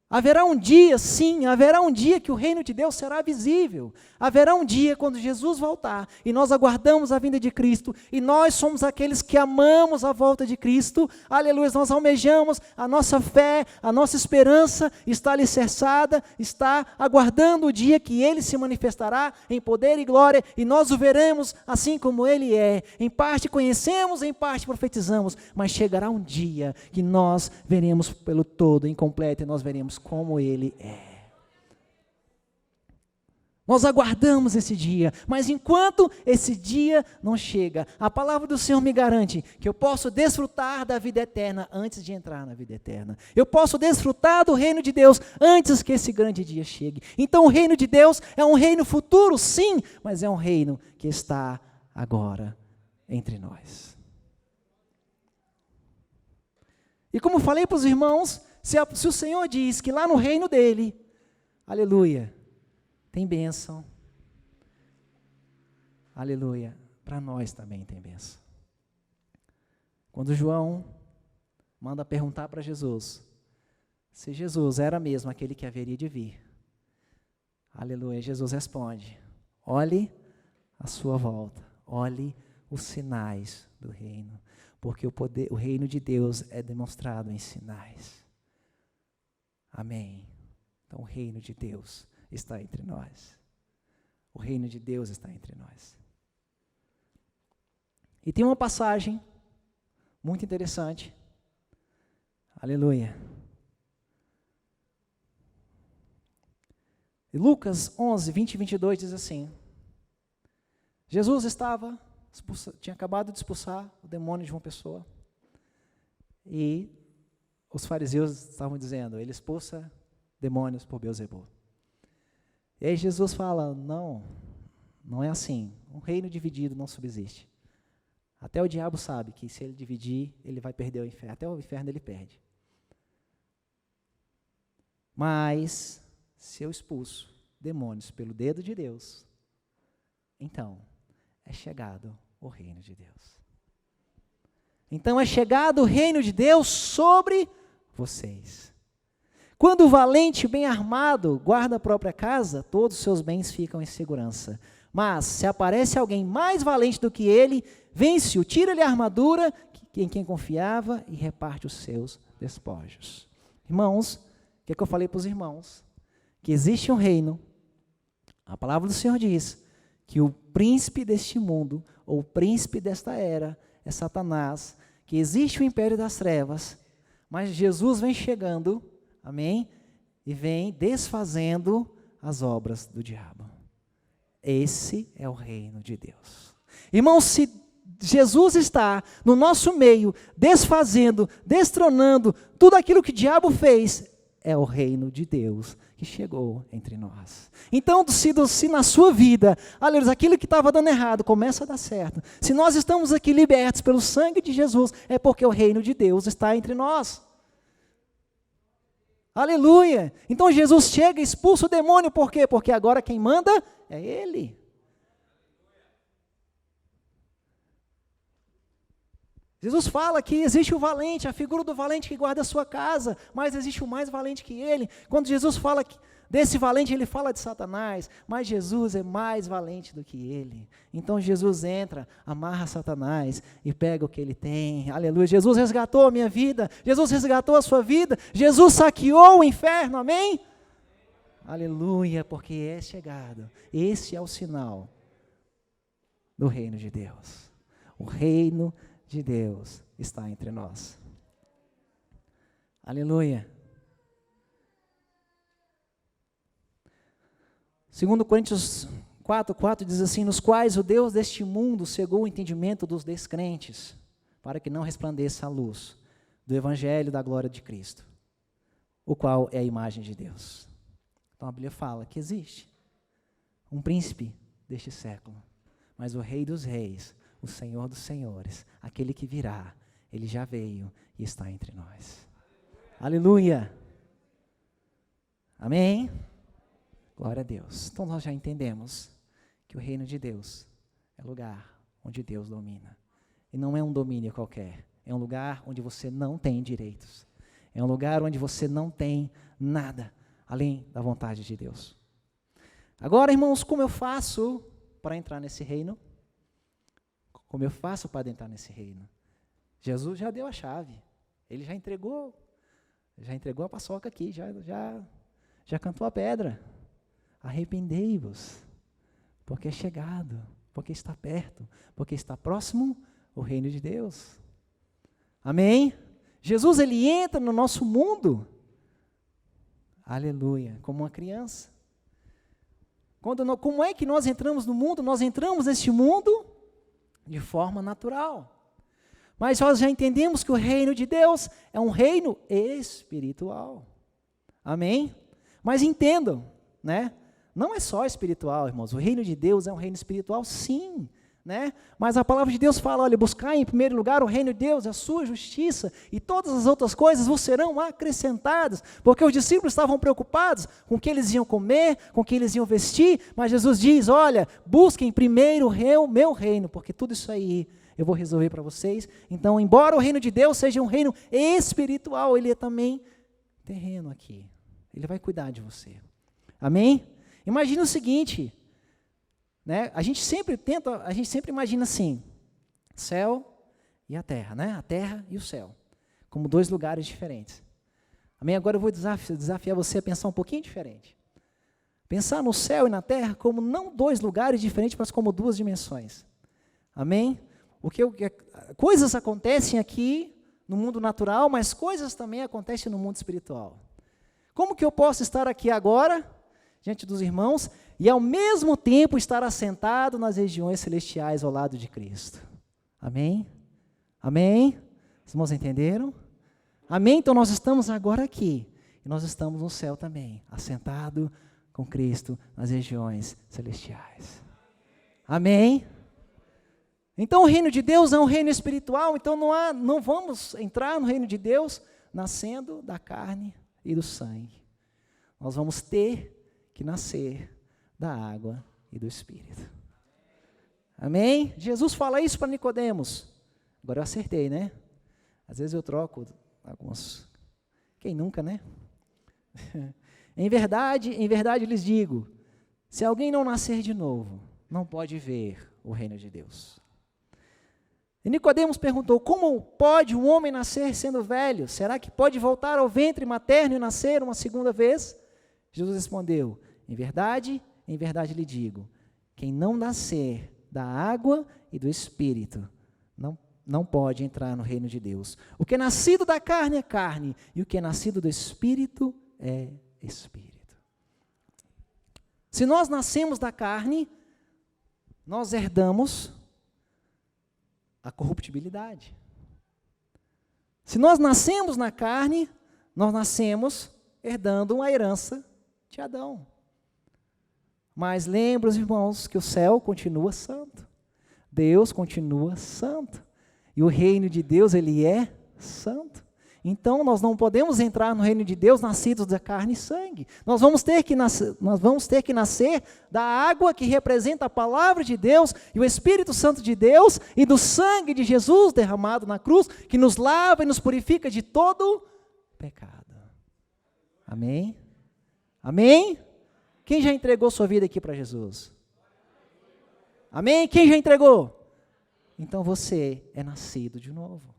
Haverá um dia, sim, haverá um dia que o reino de Deus será visível. Haverá um dia quando Jesus voltar e nós aguardamos a vinda de Cristo e nós somos aqueles que amamos a volta de Cristo. Aleluia, nós almejamos, a nossa fé, a nossa esperança está alicerçada, está aguardando o dia que Ele se manifestará em poder e glória e nós o veremos assim como Ele é. Em parte conhecemos, em parte profetizamos, mas chegará um dia que nós veremos pelo todo, incompleto, e nós veremos como Ele é. Nós aguardamos esse dia, mas enquanto esse dia não chega, a palavra do Senhor me garante que eu posso desfrutar da vida eterna antes de entrar na vida eterna. Eu posso desfrutar do reino de Deus antes que esse grande dia chegue. Então o reino de Deus é um reino futuro, sim, mas é um reino que está agora entre nós. E como falei para os irmãos, se o Senhor diz que lá no reino dele, aleluia, tem bênção, aleluia, para nós também tem bênção. Quando João manda perguntar para Jesus, se Jesus era mesmo aquele que haveria de vir, aleluia, Jesus responde, olhe a sua volta, olhe os sinais do reino, porque o reino de Deus é demonstrado em sinais. Amém. Então o reino de Deus está entre nós. O reino de Deus está entre nós. E tem uma passagem muito interessante. Aleluia. Lucas 11, 20 e 22 diz assim: Jesus tinha acabado de expulsar o demônio de uma pessoa, e os fariseus estavam dizendo, ele expulsa demônios por Beelzebul. E aí Jesus fala, não é assim, um reino dividido não subsiste. Até o diabo sabe que se ele dividir, ele vai perder o inferno, até o inferno ele perde. Mas, se eu expulso demônios pelo dedo de Deus, então é chegado o reino de Deus. Então é chegado o reino de Deus sobre vocês. Quando o valente bem armado guarda a própria casa, todos os seus bens ficam em segurança. Mas se aparece alguém mais valente do que ele, vence-o, tira-lhe a armadura em quem confiava e reparte os seus despojos. Irmãos, o que é que eu falei para os irmãos? Que existe um reino, a palavra do Senhor diz, que o príncipe deste mundo, ou o príncipe desta era, é Satanás, que existe o império das trevas, mas Jesus vem chegando, amém? E vem desfazendo as obras do diabo. Esse é o reino de Deus. Irmãos, se Jesus está no nosso meio, desfazendo, destronando tudo aquilo que o diabo fez, é o reino de Deus que chegou entre nós. Então, se na sua vida, aleluia, aquilo que estava dando errado começa a dar certo, se nós estamos aqui libertos pelo sangue de Jesus, é porque o reino de Deus está entre nós. Aleluia! Então Jesus chega e expulsa o demônio, por quê? Porque agora quem manda é Ele. Jesus fala que existe o valente, a figura do valente que guarda a sua casa, mas existe o mais valente que ele. Quando Jesus fala desse valente, ele fala de Satanás, mas Jesus é mais valente do que ele. Então Jesus entra, amarra Satanás e pega o que ele tem. Aleluia, Jesus resgatou a minha vida, Jesus resgatou a sua vida, Jesus saqueou o inferno, amém? Aleluia, porque é chegado. Esse é o sinal do reino de Deus. O reino de Deus está entre nós. Aleluia. 2 Coríntios 4:4 diz assim, nos quais o Deus deste mundo cegou o entendimento dos descrentes, para que não resplandeça a luz do evangelho da glória de Cristo, o qual é a imagem de Deus. Então a Bíblia fala que existe um príncipe deste século, mas o Rei dos Reis, o Senhor dos Senhores, aquele que virá, ele já veio e está entre nós. Aleluia! Amém? Glória a Deus. Então nós já entendemos que o reino de Deus é lugar onde Deus domina. E não é um domínio qualquer, é um lugar onde você não tem direitos. É um lugar onde você não tem nada além da vontade de Deus. Agora, irmãos, como eu faço para entrar nesse reino? Como eu faço para entrar nesse reino? Jesus já deu a chave. Ele já entregou a paçoca aqui, já cantou a pedra. Arrependei-vos, porque é chegado, porque está perto, porque está próximo o reino de Deus. Amém? Jesus, ele entra no nosso mundo, aleluia, como uma criança. Como é que nós entramos no mundo? Nós entramos neste mundo de forma natural. Mas nós já entendemos que o reino de Deus é um reino espiritual. Amém? Mas entendam, né? Não é só espiritual, irmãos. O reino de Deus é um reino espiritual, sim, né? Mas a palavra de Deus fala, olha, buscai em primeiro lugar o reino de Deus, a sua justiça, e todas as outras coisas vos serão acrescentadas, porque os discípulos estavam preocupados com o que eles iam comer, com o que eles iam vestir, mas Jesus diz, olha, busquem primeiro o meu reino, porque tudo isso aí eu vou resolver para vocês. Então, embora o reino de Deus seja um reino espiritual, ele é também terreno aqui. Ele vai cuidar de você. Amém? Imagina o seguinte, né? A gente sempre imagina assim, céu e a terra, né? A terra e o céu, como dois lugares diferentes. Amém? Agora eu vou desafiar você a pensar um pouquinho diferente. Pensar no céu e na terra como não dois lugares diferentes, mas como duas dimensões. Amém? Coisas acontecem aqui no mundo natural, mas coisas também acontecem no mundo espiritual. Como que eu posso estar aqui agora, diante dos irmãos e ao mesmo tempo estar assentado nas regiões celestiais ao lado de Cristo. Amém? Amém? Os irmãos entenderam? Amém? Então nós estamos agora aqui e nós estamos no céu também, assentado com Cristo nas regiões celestiais. Amém? Então o reino de Deus é um reino espiritual, então não vamos entrar no reino de Deus nascendo da carne e do sangue. Nós vamos ter que nascer da água e do Espírito. Amém? Jesus fala isso para Nicodemos. Agora eu acertei, né? Às vezes eu troco alguns. Quem nunca, né? Em verdade lhes digo, se alguém não nascer de novo, não pode ver o reino de Deus. E Nicodemos perguntou, como pode um homem nascer sendo velho? Será que pode voltar ao ventre materno e nascer uma segunda vez? Jesus respondeu, em verdade lhe digo, quem não nascer da água e do Espírito, não pode entrar no reino de Deus. O que é nascido da carne é carne, e o que é nascido do Espírito é Espírito. Se nós nascemos da carne, nós herdamos a corruptibilidade. Se nós nascemos na carne, nós nascemos herdando uma herança de Adão. Mas lembre os irmãos que o céu continua santo. Deus continua santo. E o reino de Deus, ele é santo. Então, nós não podemos entrar no reino de Deus nascidos da carne e sangue. Nós vamos ter que nascer da água que representa a palavra de Deus e o Espírito Santo de Deus e do sangue de Jesus derramado na cruz, que nos lava e nos purifica de todo pecado. Amém? Amém? Quem já entregou sua vida aqui para Jesus? Amém? Quem já entregou? Então você é nascido de novo.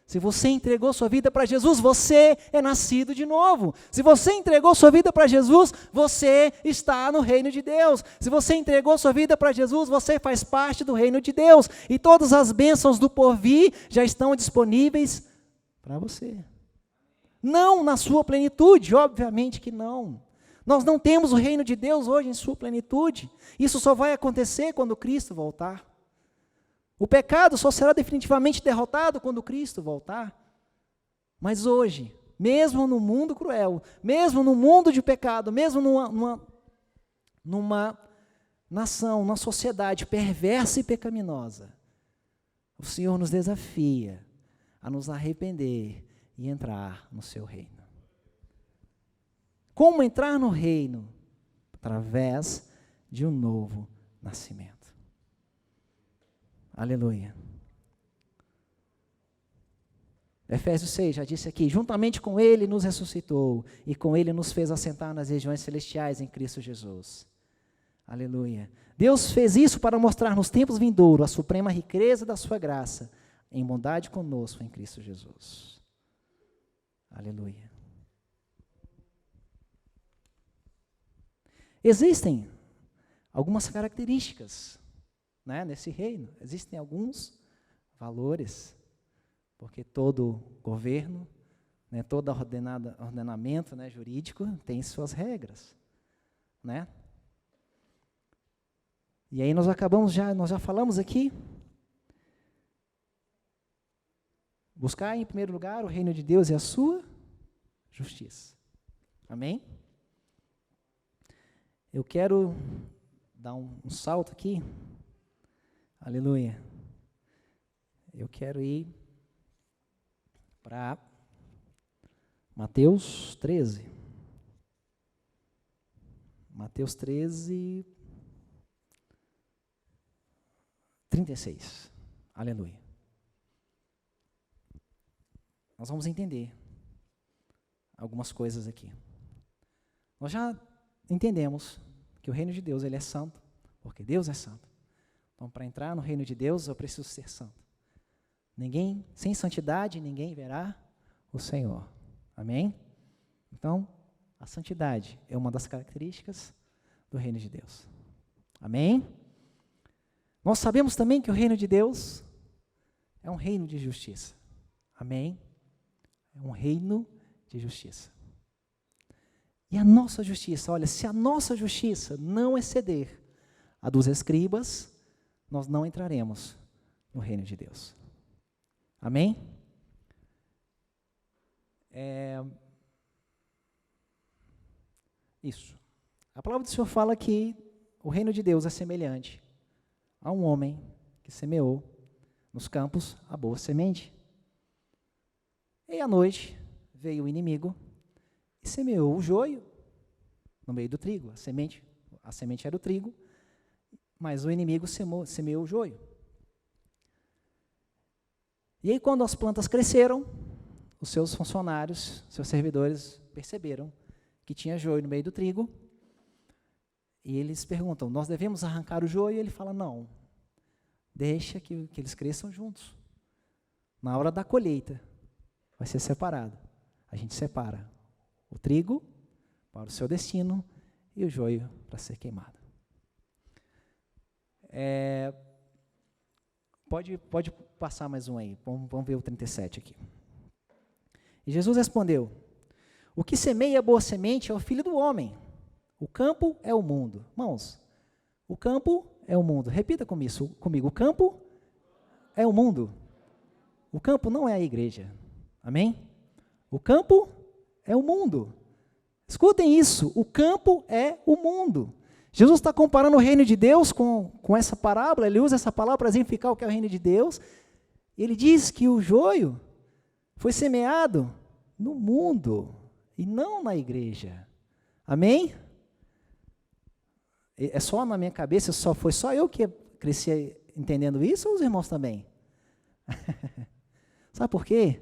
Se você entregou sua vida para Jesus, você é nascido de novo. Se você entregou sua vida para Jesus, você está no reino de Deus. Se você entregou sua vida para Jesus, você faz parte do reino de Deus. E todas as bênçãos do porvir já estão disponíveis para você. Não na sua plenitude, obviamente que não. Nós não temos o reino de Deus hoje em sua plenitude. Isso só vai acontecer quando Cristo voltar. O pecado só será definitivamente derrotado quando Cristo voltar. Mas hoje, mesmo no mundo cruel, mesmo no mundo de pecado, mesmo numa nação, numa sociedade perversa e pecaminosa, o Senhor nos desafia a nos arrepender e entrar no seu reino. Como entrar no reino? Através de um novo nascimento. Aleluia. Efésios 6 já disse aqui, juntamente com ele nos ressuscitou e com ele nos fez assentar nas regiões celestiais em Cristo Jesus. Aleluia. Deus fez isso para mostrar nos tempos vindouros a suprema riqueza da sua graça em bondade conosco em Cristo Jesus. Aleluia. Existem algumas características, né, nesse reino. Existem alguns valores, porque todo governo, né, todo ordenamento, né, jurídico tem suas regras, né? E aí nós já falamos aqui, buscar em primeiro lugar o reino de Deus e a sua justiça. Amém? Eu quero dar um salto aqui. Aleluia. Eu quero ir para Mateus 13. Mateus 13, 36. Aleluia. Nós vamos entender algumas coisas aqui. Nós já entendemos que o reino de Deus, ele é santo, porque Deus é santo. Então, para entrar no reino de Deus, eu preciso ser santo. Sem santidade, ninguém verá o Senhor. Amém? Então, a santidade é uma das características do reino de Deus. Amém? Nós sabemos também que o reino de Deus é um reino de justiça. Amém? É um reino de justiça. E a nossa justiça, olha, se a nossa justiça não exceder a dos escribas, nós não entraremos no reino de Deus. Amém? Isso. A palavra do Senhor fala que o reino de Deus é semelhante a um homem que semeou nos campos a boa semente. E à noite veio o inimigo e semeou o joio no meio do trigo. A semente era o trigo, mas o inimigo semeou o joio. E aí, quando as plantas cresceram, os seus funcionários, seus servidores, perceberam que tinha joio no meio do trigo. E eles perguntam, nós devemos arrancar o joio? E ele fala, não, deixa que eles cresçam juntos. Na hora da colheita, vai ser separado. A gente separa o trigo para o seu destino e o joio para ser queimado. Pode passar mais um aí, vamos ver o 37 aqui. E Jesus respondeu, o que semeia a boa semente é o Filho do Homem. O campo é o mundo. Irmãos, o campo é o mundo. Repita comigo. O campo é o mundo. O campo não é a igreja. Amém? O campo é o mundo. Escutem isso. O campo é o mundo. Jesus está comparando o reino de Deus com essa parábola. Ele usa essa palavra para exemplificar o que é o reino de Deus. Ele diz que o joio foi semeado no mundo e não na igreja. Amém? É só na minha cabeça, foi só eu que cresci entendendo isso, ou os irmãos também? Sabe por quê?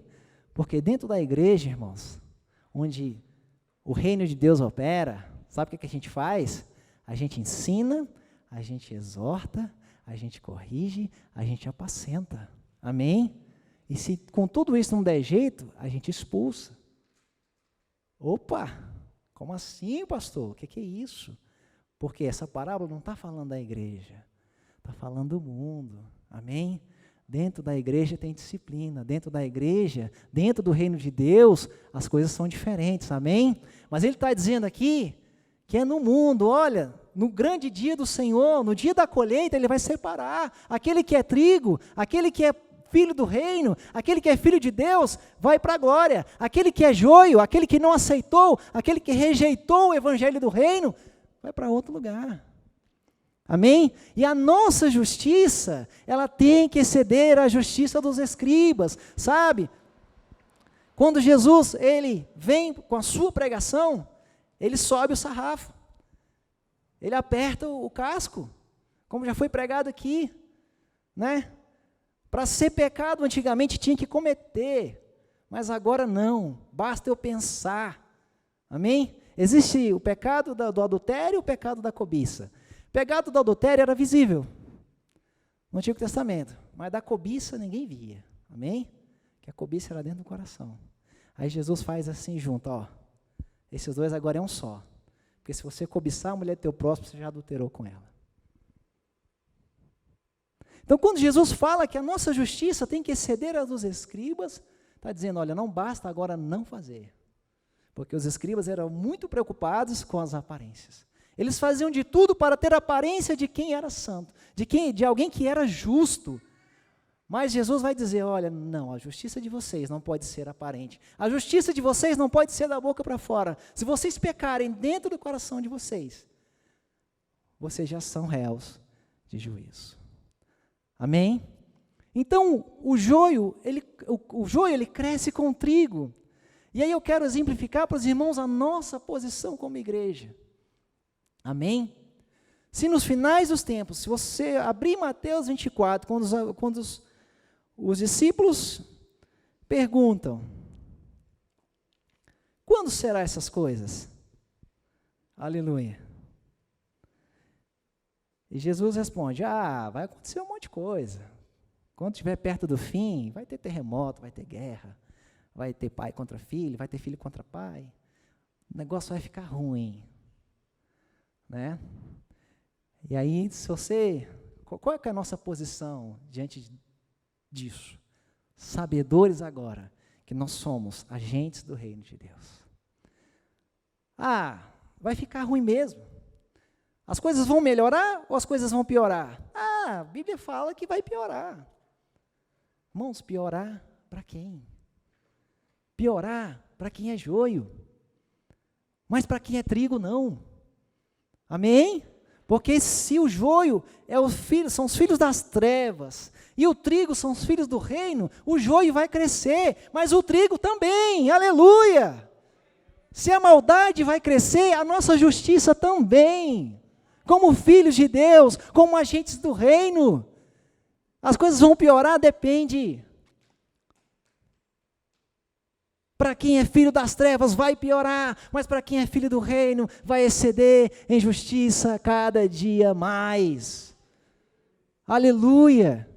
Porque dentro da igreja, irmãos, onde o reino de Deus opera, sabe o que a gente faz? A gente ensina, a gente exorta, a gente corrige, a gente apacenta. Amém? E se com tudo isso não der jeito, a gente expulsa. Opa, como assim, pastor? O que é isso? Porque essa parábola não está falando da igreja, está falando do mundo, amém? Dentro da igreja tem disciplina, dentro da igreja, dentro do reino de Deus, as coisas são diferentes, amém? Mas ele está dizendo aqui que é no mundo, olha, no grande dia do Senhor, no dia da colheita, ele vai separar aquele que é trigo, aquele que é filho do reino, aquele que é filho de Deus, vai para a glória, aquele que é joio, aquele que não aceitou, aquele que rejeitou o evangelho do reino, vai para outro lugar. Amém? E a nossa justiça, ela tem que exceder a justiça dos escribas, sabe? Quando Jesus, ele vem com a sua pregação, ele sobe o sarrafo, ele aperta o casco, como já foi pregado aqui, né? Para ser pecado, antigamente tinha que cometer, mas agora não, basta eu pensar, amém? Existe o pecado do adultério e o pecado da cobiça. O pecado do adultério era visível no Antigo Testamento, mas da cobiça ninguém via, amém? Que a cobiça era dentro do coração. Aí Jesus faz assim junto, ó, esses dois agora é um só, porque se você cobiçar a mulher do teu próximo, você já adulterou com ela. Então, quando Jesus fala que a nossa justiça tem que exceder a dos escribas, está dizendo, olha, não basta agora não fazer. Porque os escribas eram muito preocupados com as aparências. Eles faziam de tudo para ter a aparência de quem era santo, de alguém que era justo. Mas Jesus vai dizer, olha, não, a justiça de vocês não pode ser aparente. A justiça de vocês não pode ser da boca para fora. Se vocês pecarem dentro do coração de vocês, vocês já são réus de juízo. Amém? Então, o joio, ele cresce com o trigo. E aí eu quero exemplificar para os irmãos a nossa posição como igreja. Amém? Se nos finais dos tempos, se você abrir Mateus 24, quando os discípulos perguntam, quando serão essas coisas? Aleluia. E Jesus responde, vai acontecer um monte de coisa. Quando estiver perto do fim, vai ter terremoto, vai ter guerra. Vai ter pai contra filho, vai ter filho contra pai. O negócio vai ficar ruim. Né? E aí, qual é que é a nossa posição diante disso? Sabedores agora que nós somos agentes do reino de Deus. vai ficar ruim mesmo. As coisas vão melhorar ou as coisas vão piorar? A Bíblia fala que vai piorar. Irmãos, piorar para quem? Piorar para quem é joio. Mas para quem é trigo, não. Amém? Porque se o joio são os filhos das trevas, e o trigo são os filhos do reino, o joio vai crescer, mas o trigo também, aleluia! Se a maldade vai crescer, a nossa justiça também, como filhos de Deus, como agentes do reino. As coisas vão piorar, depende. Para quem é filho das trevas vai piorar, mas para quem é filho do reino vai exceder em justiça cada dia mais. Aleluia!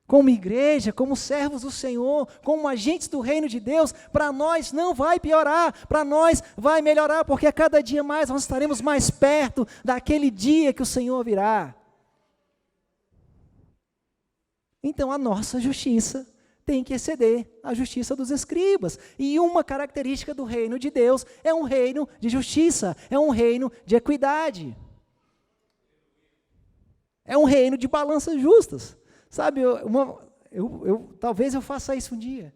Como igreja, como servos do Senhor, como agentes do reino de Deus, para nós não vai piorar, para nós vai melhorar, porque a cada dia mais nós estaremos mais perto daquele dia que o Senhor virá. Então a nossa justiça tem que exceder a justiça dos escribas. E uma característica do reino de Deus é um reino de justiça, é um reino de equidade. É um reino de balanças justas. Sabe, talvez eu faça isso um dia,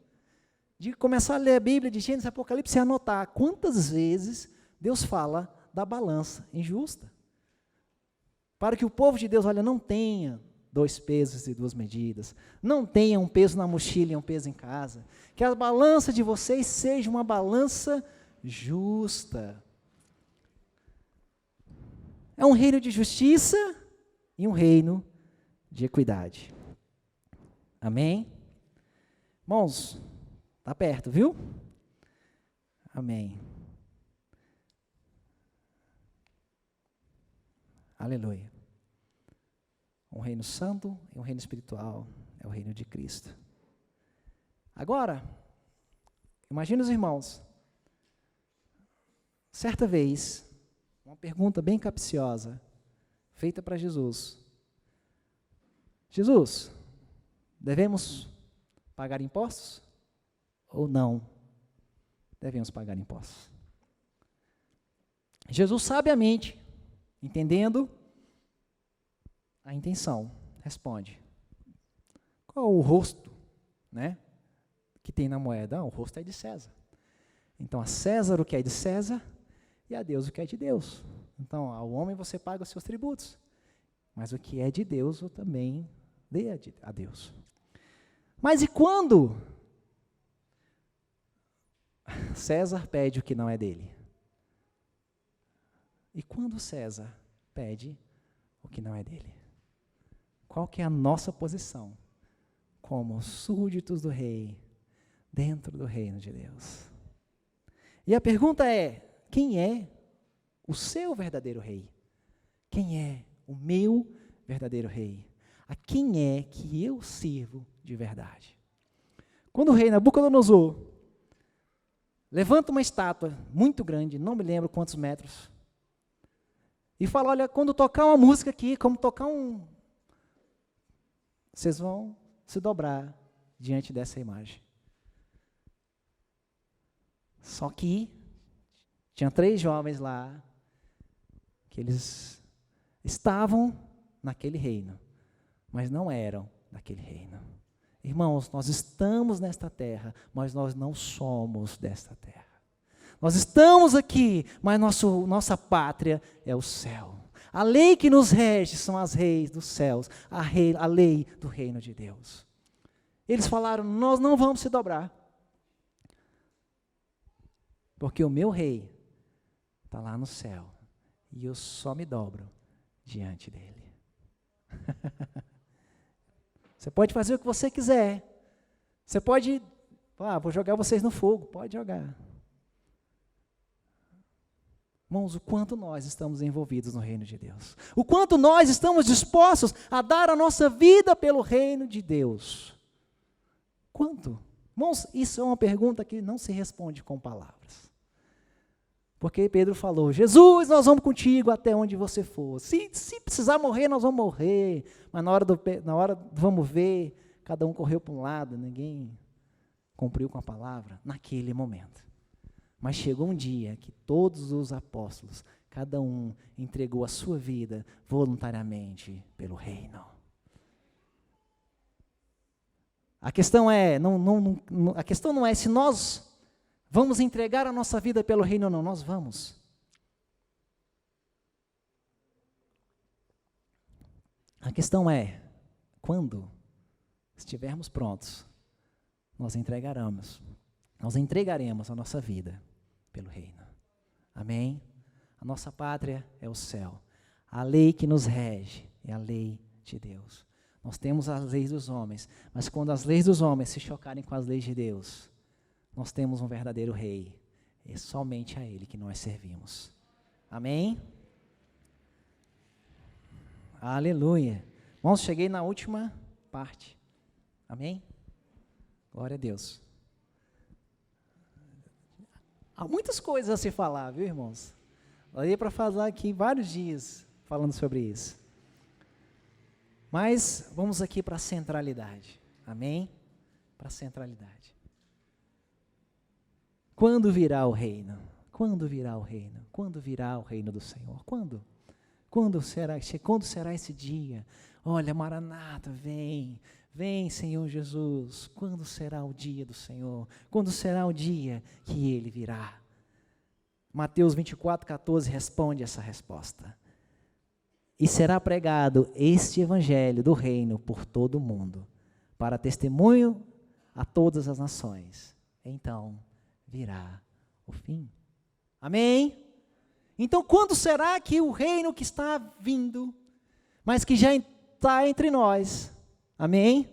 de começar a ler a Bíblia de Gênesis e Apocalipse e anotar quantas vezes Deus fala da balança injusta. Para que o povo de Deus, não tenha 2 pesos e 2 medidas. Não tenha um peso na mochila e um peso em casa. Que a balança de vocês seja uma balança justa. É um reino de justiça e um reino de equidade. Amém? Irmãos, está perto, viu? Amém. Aleluia. Um reino santo e um reino espiritual é o reino de Cristo. Agora, imagine os irmãos, certa vez, uma pergunta bem capciosa, feita para Jesus. Jesus, devemos pagar impostos ou não devemos pagar impostos? Jesus sabiamente, entendendo a intenção, responde: qual o rosto, que tem na moeda? O rosto é de César. Então, a César o que é de César e a Deus o que é de Deus. Então, ao homem você paga os seus tributos, mas o que é de Deus eu também dê a Deus. Mas e quando César pede o que não é dele? E quando César pede o que não é dele? Qual que é a nossa posição como súditos do rei, dentro do reino de Deus? E a pergunta é: quem é o seu verdadeiro rei? Quem é o meu verdadeiro rei? A quem é que eu sirvo de verdade? Quando o rei Nabucodonosor levanta uma estátua muito grande, não me lembro quantos metros, e fala: olha, quando tocar uma música aqui, como tocar vocês vão se dobrar diante dessa imagem. Só que tinha 3 jovens lá, que eles estavam naquele reino, mas não eram daquele reino. Irmãos, nós estamos nesta terra, mas nós não somos desta terra. Nós estamos aqui, mas nossa pátria é o céu. A lei que nos rege são as leis dos céus, a lei do reino de Deus. Eles falaram: nós não vamos se dobrar, porque o meu rei está lá no céu, e eu só me dobro diante dele. Você pode fazer o que você quiser, você pode, vou jogar vocês no fogo, pode jogar. Irmãos, o quanto nós estamos envolvidos no reino de Deus. O quanto nós estamos dispostos a dar a nossa vida pelo reino de Deus. Quanto? Irmãos, isso é uma pergunta que não se responde com palavras. Porque Pedro falou: Jesus, nós vamos contigo até onde você for. Se precisar morrer, nós vamos morrer. Mas na hora vamos ver, cada um correu para um lado, ninguém cumpriu com a palavra naquele momento. Mas chegou um dia que todos os apóstolos, cada um entregou a sua vida voluntariamente pelo reino. A questão a questão não é se nós vamos entregar a nossa vida pelo reino ou não, nós vamos. A questão é, quando estivermos prontos, nós entregaremos a nossa vida pelo reino. Amém? A nossa pátria é o céu. A lei que nos rege é a lei de Deus. Nós temos as leis dos homens, mas quando as leis dos homens se chocarem com as leis de Deus, nós temos um verdadeiro rei. É somente a Ele que nós servimos. Amém? Aleluia. Irmãos, cheguei na última parte. Amém? Glória a Deus. Há muitas coisas a se falar, viu, irmãos? Daria para falar aqui vários dias falando sobre isso. Mas vamos aqui para a centralidade. Amém? Para a centralidade. Quando virá o reino? Quando virá o reino? Quando virá o reino do Senhor? Quando? Quando será esse dia? Olha, Maranata, vem. Vem, Senhor Jesus. Quando será o dia do Senhor? Quando será o dia que Ele virá? Mateus 24:14 responde essa resposta. E será pregado este evangelho do reino por todo o mundo, para testemunho a todas as nações. Então virá o fim. Amém? Então quando será que o reino que está vindo, mas que já está entre nós, amém?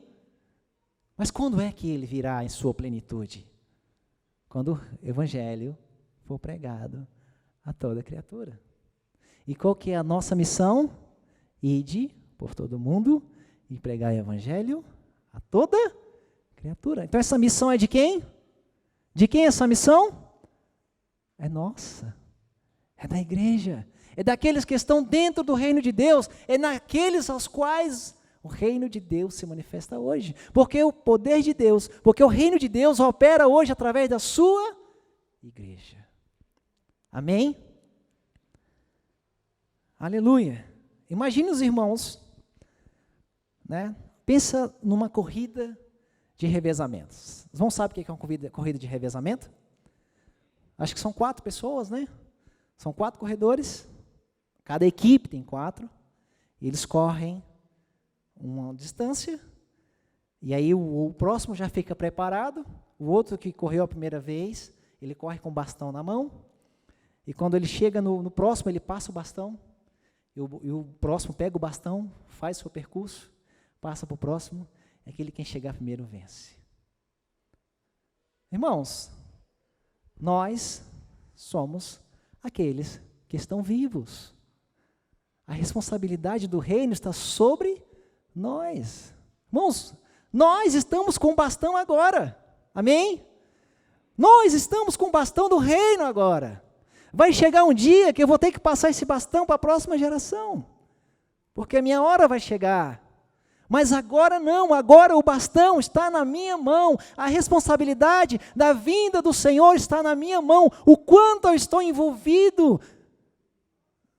Mas quando é que ele virá em sua plenitude? Quando o evangelho for pregado a toda criatura. E qual que é a nossa missão? Ide por todo mundo e pregar o evangelho a toda criatura. Então essa missão é de quem? De quem é essa missão? É nossa. É da igreja. É daqueles que estão dentro do reino de Deus. É naqueles aos quais o reino de Deus se manifesta hoje. Porque o poder de Deus, porque o reino de Deus opera hoje através da sua igreja. Amém? Aleluia. Imagine os irmãos, né? Pensa numa corrida de revezamentos. Os irmãos sabem o que é uma corrida de revezamento? Acho que são 4 pessoas, né? São 4 corredores, cada equipe tem 4, e eles correm uma distância, e aí o próximo já fica preparado, o outro que correu a primeira vez, ele corre com o bastão na mão, e quando ele chega no próximo, ele passa o bastão, e o próximo pega o bastão, faz o seu percurso, passa para o próximo, é aquele quem chegar primeiro vence. Irmãos, nós somos aqueles que estão vivos. A responsabilidade do reino está sobre nós. Irmãos, nós estamos com o bastão agora. Amém? Nós estamos com o bastão do reino agora. Vai chegar um dia que eu vou ter que passar esse bastão para a próxima geração. Porque a minha hora vai chegar. Mas agora não, agora o bastão está na minha mão, a responsabilidade da vinda do Senhor está na minha mão, o quanto eu estou envolvido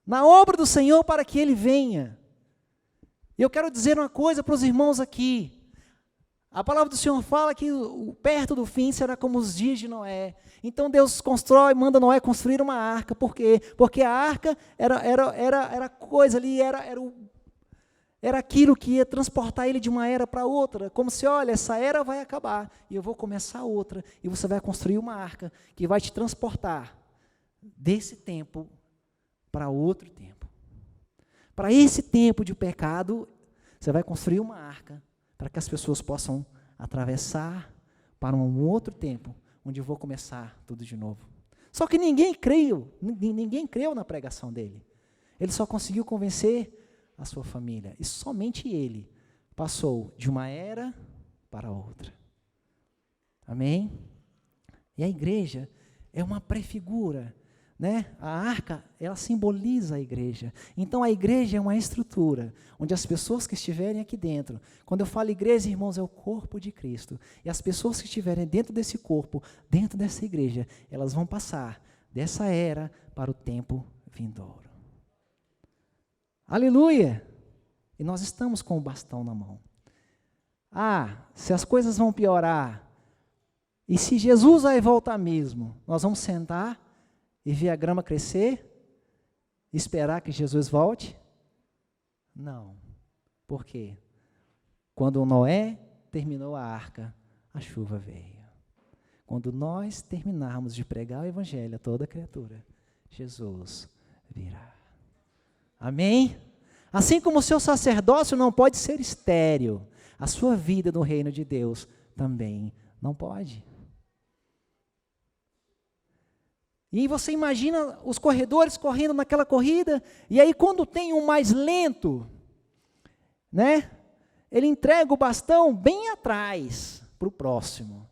na obra do Senhor para que Ele venha. E eu quero dizer uma coisa para os irmãos aqui, a palavra do Senhor fala que perto do fim será como os dias de Noé. Então Deus manda Noé construir uma arca, por quê? Porque a arca era coisa ali, era aquilo que ia transportar ele de uma era para outra, como se, olha, essa era vai acabar, e eu vou começar outra, e você vai construir uma arca que vai te transportar desse tempo para outro tempo. Para esse tempo de pecado, você vai construir uma arca, para que as pessoas possam atravessar para um outro tempo, onde eu vou começar tudo de novo. Só que ninguém creu na pregação dele. Ele só conseguiu convencer a sua família. E somente ele passou de uma era para outra. Amém? E a igreja é uma prefigura né? A arca, ela simboliza a igreja. Então, a igreja é uma estrutura, onde as pessoas que estiverem aqui dentro, quando eu falo igreja, irmãos, é o corpo de Cristo. E as pessoas que estiverem dentro desse corpo, dentro dessa igreja, elas vão passar dessa era para o tempo vindouro. Aleluia! E nós estamos com o bastão na mão. Se as coisas vão piorar, e se Jesus vai voltar mesmo, nós vamos sentar e ver a grama crescer? E esperar que Jesus volte? Não. Por quê? Quando Noé terminou a arca, a chuva veio. Quando nós terminarmos de pregar o evangelho a toda criatura, Jesus virá. Amém? Assim como o seu sacerdócio não pode ser estéril, a sua vida no reino de Deus também não pode. E você imagina os corredores correndo naquela corrida, e aí quando tem um mais lento, né, ele entrega o bastão bem atrás para o próximo,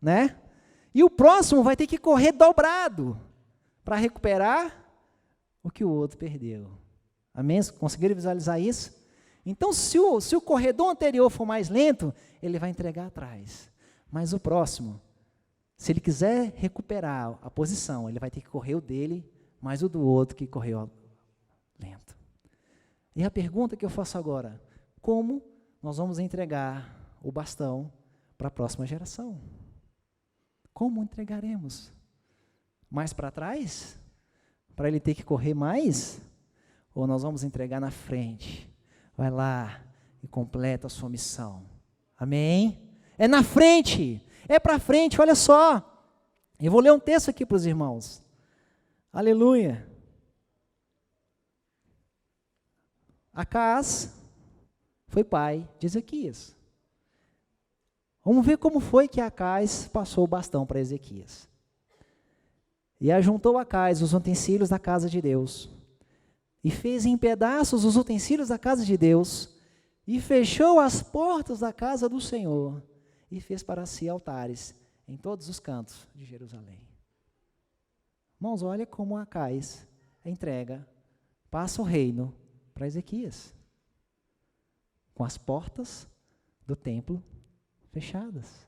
né? E o próximo vai ter que correr dobrado para recuperar o que o outro perdeu. Amém? Conseguiram visualizar isso? Então, se o corredor anterior for mais lento, ele vai entregar atrás. Mas o próximo, se ele quiser recuperar a posição, ele vai ter que correr o dele, mais o do outro que correu lento. E a pergunta que eu faço agora, como nós vamos entregar o bastão para a próxima geração? Como entregaremos? Mais para trás? Para ele ter que correr mais? Ou nós vamos entregar na frente? Vai lá e completa a sua missão. Amém? É na frente. É para frente, olha só. Eu vou ler um texto aqui para os irmãos. Aleluia. Acaz foi pai de Ezequias. Vamos ver como foi que Acaz passou o bastão para Ezequias. E ajuntou Acaz os utensílios da casa de Deus, e fez em pedaços os utensílios da casa de Deus, e fechou as portas da casa do Senhor, e fez para si altares em todos os cantos de Jerusalém. Irmãos, olha como Acaz passa o reino para Ezequias, com as portas do templo fechadas.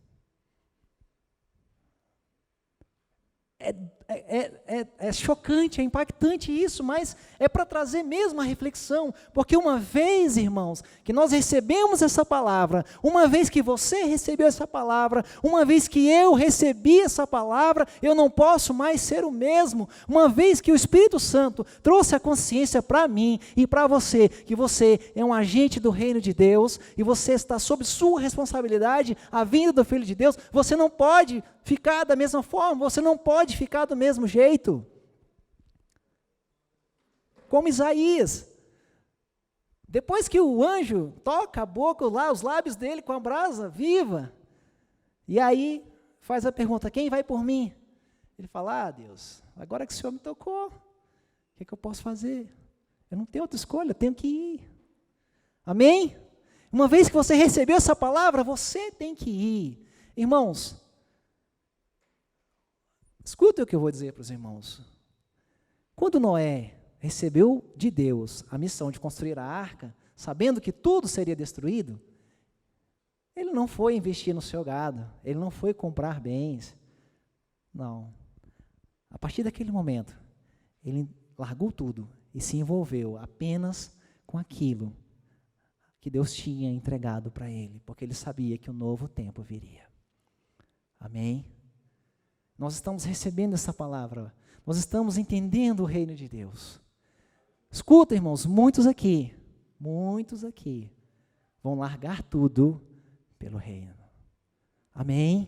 É chocante, é impactante isso, mas é para trazer mesmo a reflexão, porque uma vez, irmãos, que nós recebemos essa palavra, uma vez que você recebeu essa palavra, uma vez que eu recebi essa palavra, eu não posso mais ser o mesmo. Uma vez que o Espírito Santo trouxe a consciência para mim e para você, que você é um agente do reino de Deus, e você está sob sua responsabilidade, a vinda do Filho de Deus, você não pode ficar da mesma forma, você não pode ficar do mesmo jeito. Como Isaías. Depois que o anjo toca a boca lá, os lábios dele com a brasa viva, e aí faz a pergunta, quem vai por mim? Ele fala, Deus, agora que o Senhor me tocou, o que eu posso fazer? Eu não tenho outra escolha, eu tenho que ir. Amém? Uma vez que você recebeu essa palavra, você tem que ir. Irmãos, escuta o que eu vou dizer para os irmãos. Quando Noé recebeu de Deus a missão de construir a arca, sabendo que tudo seria destruído, ele não foi investir no seu gado, ele não foi comprar bens. Não. A partir daquele momento, ele largou tudo e se envolveu apenas com aquilo que Deus tinha entregado para ele, porque ele sabia que um novo tempo viria. Amém? Nós estamos recebendo essa palavra, nós estamos entendendo o reino de Deus. Escuta, irmãos, muitos aqui vão largar tudo pelo reino. Amém?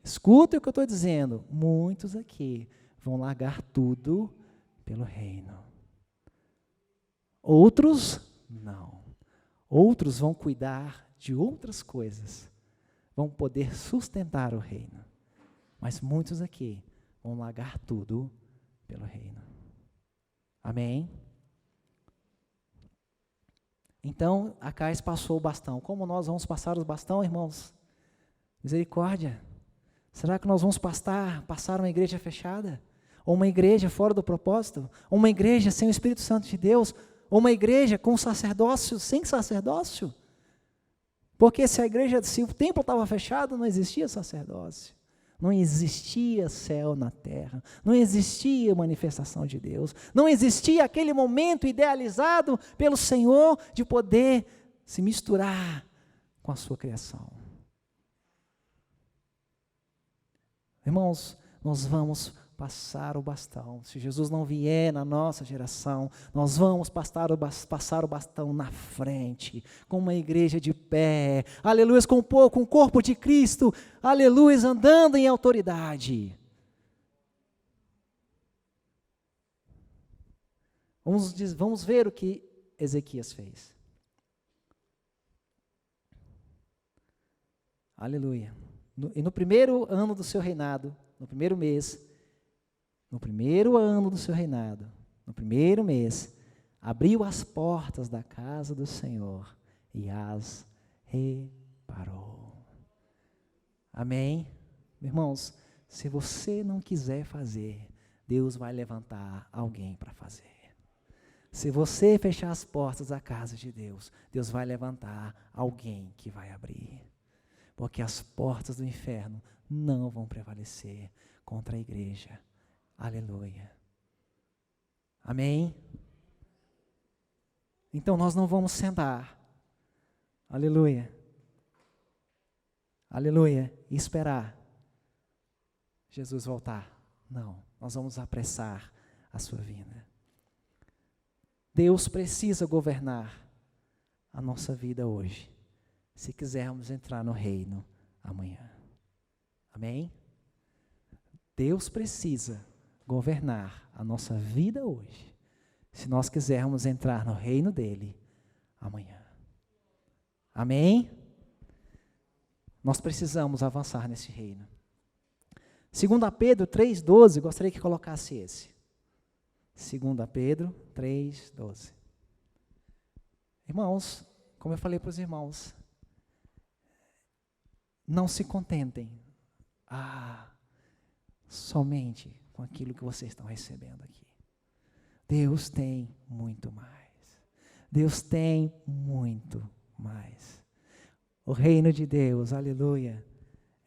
Escuta o que eu estou dizendo, muitos aqui vão largar tudo pelo reino. Outros, não. Outros vão cuidar de outras coisas, vão poder sustentar o reino. Mas muitos aqui vão largar tudo pelo reino. Amém? Então, Acaz passou o bastão. Como nós vamos passar o bastão, irmãos? Misericórdia. Será que nós vamos passar uma igreja fechada? Ou uma igreja fora do propósito? Ou uma igreja sem o Espírito Santo de Deus? Ou uma igreja com sacerdócio, sem sacerdócio? Porque se o templo estava fechado, não existia sacerdócio. Não existia céu na terra, não existia manifestação de Deus, não existia aquele momento idealizado pelo Senhor de poder se misturar com a sua criação. Irmãos, nós vamos passar o bastão. Se Jesus não vier na nossa geração, nós vamos passar o bastão na frente, com uma igreja de pé, aleluia, com o corpo de Cristo, aleluia, andando em autoridade. Vamos ver o que Ezequias fez. Aleluia. E no primeiro ano do seu reinado, no primeiro mês, no primeiro ano do seu reinado, no primeiro mês, abriu as portas da casa do Senhor e as reparou. Amém? Irmãos, se você não quiser fazer, Deus vai levantar alguém para fazer. Se você fechar as portas da casa de Deus, Deus vai levantar alguém que vai abrir. Porque as portas do inferno não vão prevalecer contra a igreja. Aleluia. Amém? Então nós não vamos sentar. Aleluia. Aleluia. E esperar Jesus voltar. Não, nós vamos apressar a sua vinda. Deus precisa governar a nossa vida hoje, se quisermos entrar no reino amanhã. Amém? Deus precisa governar a nossa vida hoje, se nós quisermos entrar no reino dele amanhã. Amém? Nós precisamos avançar nesse reino. 2 Pedro 3,12, gostaria que colocasse esse. 2 Pedro 3,12. Irmãos, como eu falei para os irmãos, não se contentem somente com aquilo que vocês estão recebendo aqui. Deus tem muito mais. Deus tem muito mais. O reino de Deus, aleluia,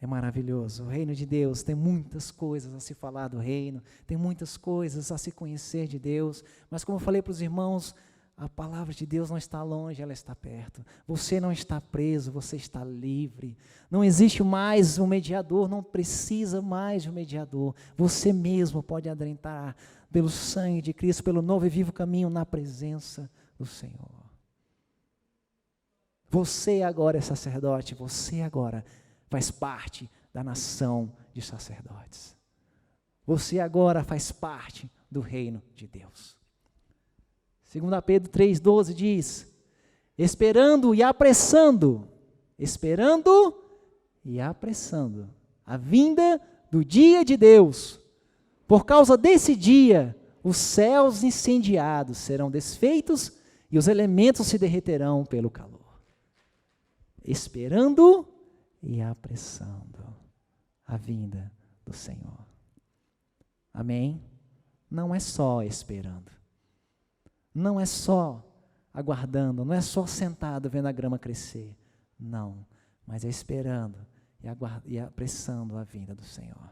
é maravilhoso. O reino de Deus tem muitas coisas a se falar do reino, tem muitas coisas a se conhecer de Deus, mas como eu falei para os irmãos, a palavra de Deus não está longe, ela está perto. Você não está preso, você está livre. Não existe mais um mediador, não precisa mais de um mediador. Você mesmo pode adentrar pelo sangue de Cristo, pelo novo e vivo caminho na presença do Senhor. Você agora é sacerdote, você agora faz parte da nação de sacerdotes. Você agora faz parte do reino de Deus. 2 Pedro 3,12 diz, esperando e apressando a vinda do dia de Deus. Por causa desse dia, os céus incendiados serão desfeitos e os elementos se derreterão pelo calor. Esperando e apressando a vinda do Senhor. Amém? Não é só esperando. Não é só aguardando, não é só sentado vendo a grama crescer. Não, mas é esperando e apressando a vinda do Senhor.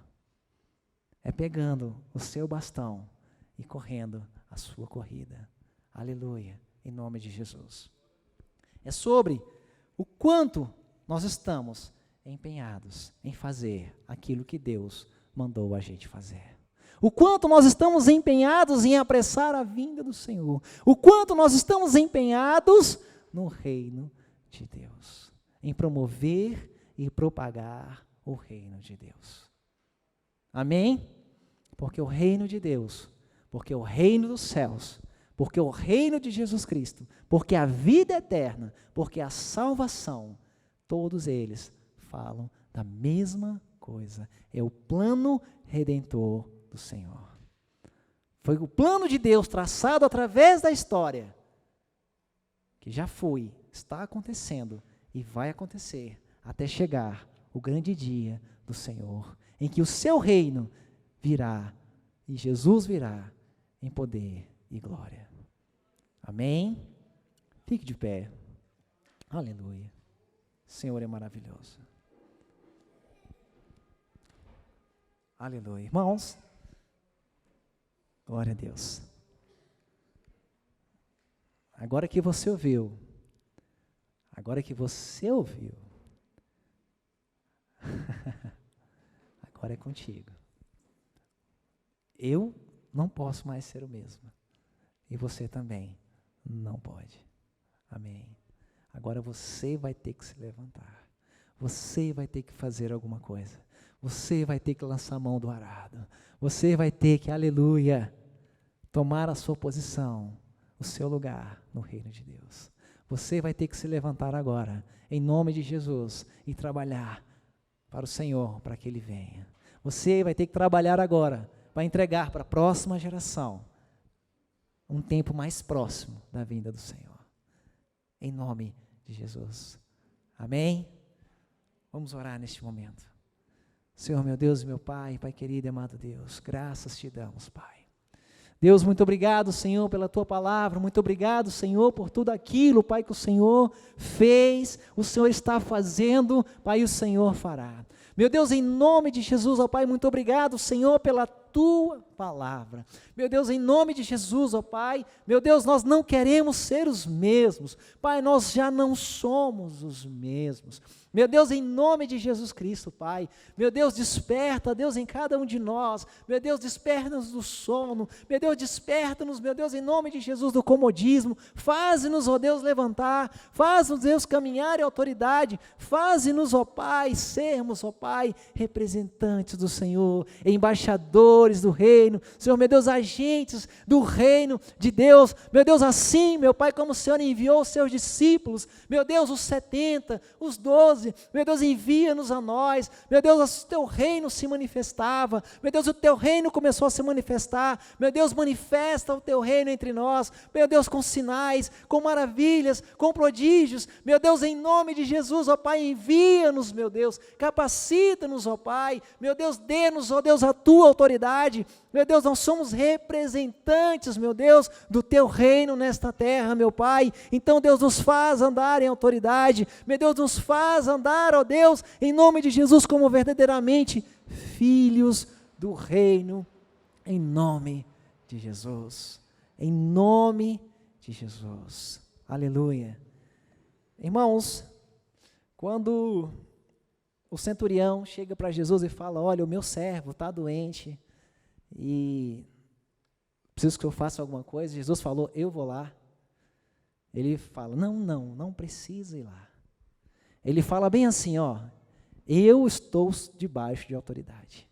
É pegando o seu bastão e correndo a sua corrida. Aleluia, em nome de Jesus. É sobre o quanto nós estamos empenhados em fazer aquilo que Deus mandou a gente fazer. O quanto nós estamos empenhados em apressar a vinda do Senhor. O quanto nós estamos empenhados no reino de Deus. Em promover e propagar o reino de Deus. Amém? Porque o reino de Deus, porque o reino dos céus, porque o reino de Jesus Cristo, porque a vida eterna, porque a salvação, todos eles falam da mesma coisa. É o plano redentor do Senhor. Foi o plano de Deus traçado através da história, que já foi, está acontecendo e vai acontecer até chegar o grande dia do Senhor, em que o seu reino virá e Jesus virá em poder e glória. Amém? Fique de pé. Aleluia. O Senhor é maravilhoso. Aleluia. Irmãos, glória a Deus. Agora que você ouviu, agora é contigo. Eu não posso mais ser o mesmo. E você também não pode. Amém. Agora você vai ter que se levantar. Você vai ter que fazer alguma coisa. Você vai ter que lançar a mão do arado. Você vai ter que, aleluia, tomar a sua posição, o seu lugar no reino de Deus. Você vai ter que se levantar agora, em nome de Jesus, e trabalhar para o Senhor, para que Ele venha. Você vai ter que trabalhar agora, para entregar para a próxima geração um tempo mais próximo da vinda do Senhor. Em nome de Jesus. Amém? Vamos orar neste momento. Senhor, meu Deus e meu Pai, Pai querido e amado Deus, graças te damos, Pai. Deus, muito obrigado, Senhor, pela Tua palavra, muito obrigado, Senhor, por tudo aquilo, Pai, que o Senhor fez, o Senhor está fazendo, Pai, e o Senhor fará. Meu Deus, em nome de Jesus, ó Pai, muito obrigado, Senhor, pela Tua palavra. Meu Deus, em nome de Jesus, ó Pai, meu Deus, nós não queremos ser os mesmos, Pai, nós já não somos os mesmos. Meu Deus, em nome de Jesus Cristo, Pai, meu Deus, desperta, Deus, em cada um de nós, meu Deus, desperta-nos do sono, meu Deus, desperta-nos, meu Deus, em nome de Jesus, do comodismo, faze-nos, ó Deus, levantar, faz-nos, Deus, caminhar em autoridade, faze-nos, ó Pai, sermos, ó Pai, representantes do Senhor, embaixadores do reino, Senhor, meu Deus, agentes do reino de Deus, meu Deus, assim, meu Pai, como o Senhor enviou os seus discípulos, meu Deus, os 70, os 12, meu Deus, envia-nos a nós, meu Deus, o teu reino se manifestava, meu Deus, o teu reino começou a se manifestar, meu Deus, manifesta o teu reino entre nós, meu Deus, com sinais, com maravilhas, com prodígios, meu Deus, em nome de Jesus, ó Pai, envia-nos, meu Deus, capacita-nos, ó Pai, meu Deus, dê-nos, ó Deus, a tua autoridade, meu Deus, nós somos representantes, meu Deus, do teu reino nesta terra, meu Pai, então Deus nos faz andar em autoridade, meu Deus, nos faz andar, ó Deus, em nome de Jesus, como verdadeiramente filhos do reino, em nome de Jesus, em nome de Jesus, aleluia. Irmãos, quando o centurião chega para Jesus e fala, olha, o meu servo está doente, e preciso que eu faça alguma coisa, Jesus falou, eu vou lá, ele fala, não precisa ir lá, ele fala bem assim, ó, eu estou debaixo de autoridade,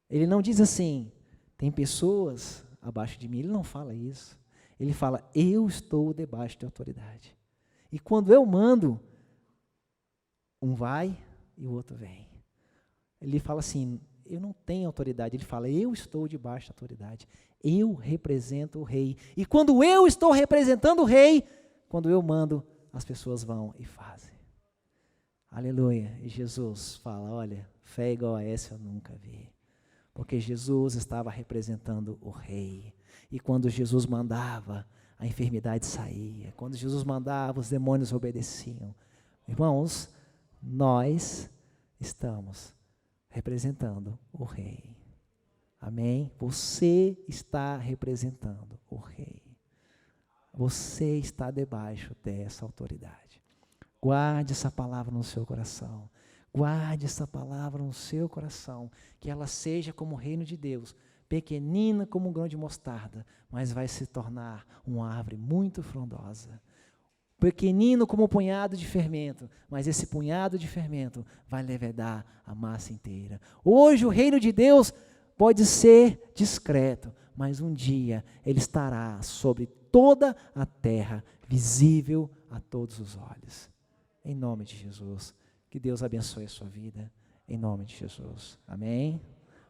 ele não diz assim, tem pessoas abaixo de mim, ele não fala isso, ele fala, eu estou debaixo de autoridade, e quando eu mando, um vai e o outro vem, ele fala assim, eu não tenho autoridade, ele fala, eu estou debaixo da autoridade, eu represento o rei, e quando eu estou representando o rei, quando eu mando, as pessoas vão e fazem, aleluia, e Jesus fala, olha, fé igual a essa eu nunca vi, porque Jesus estava representando o rei, e quando Jesus mandava, a enfermidade saía, quando Jesus mandava, os demônios obedeciam, irmãos, nós estamos representando o rei, amém? Você está representando o rei, você está debaixo dessa autoridade, guarde essa palavra no seu coração, guarde essa palavra no seu coração, que ela seja como o reino de Deus, pequenina como um grão de mostarda, mas vai se tornar uma árvore muito frondosa, pequenino como um punhado de fermento, mas esse punhado de fermento vai levedar a massa inteira. Hoje o reino de Deus pode ser discreto, mas um dia ele estará sobre toda a terra, visível a todos os olhos. Em nome de Jesus, que Deus abençoe a sua vida, em nome de Jesus. Amém?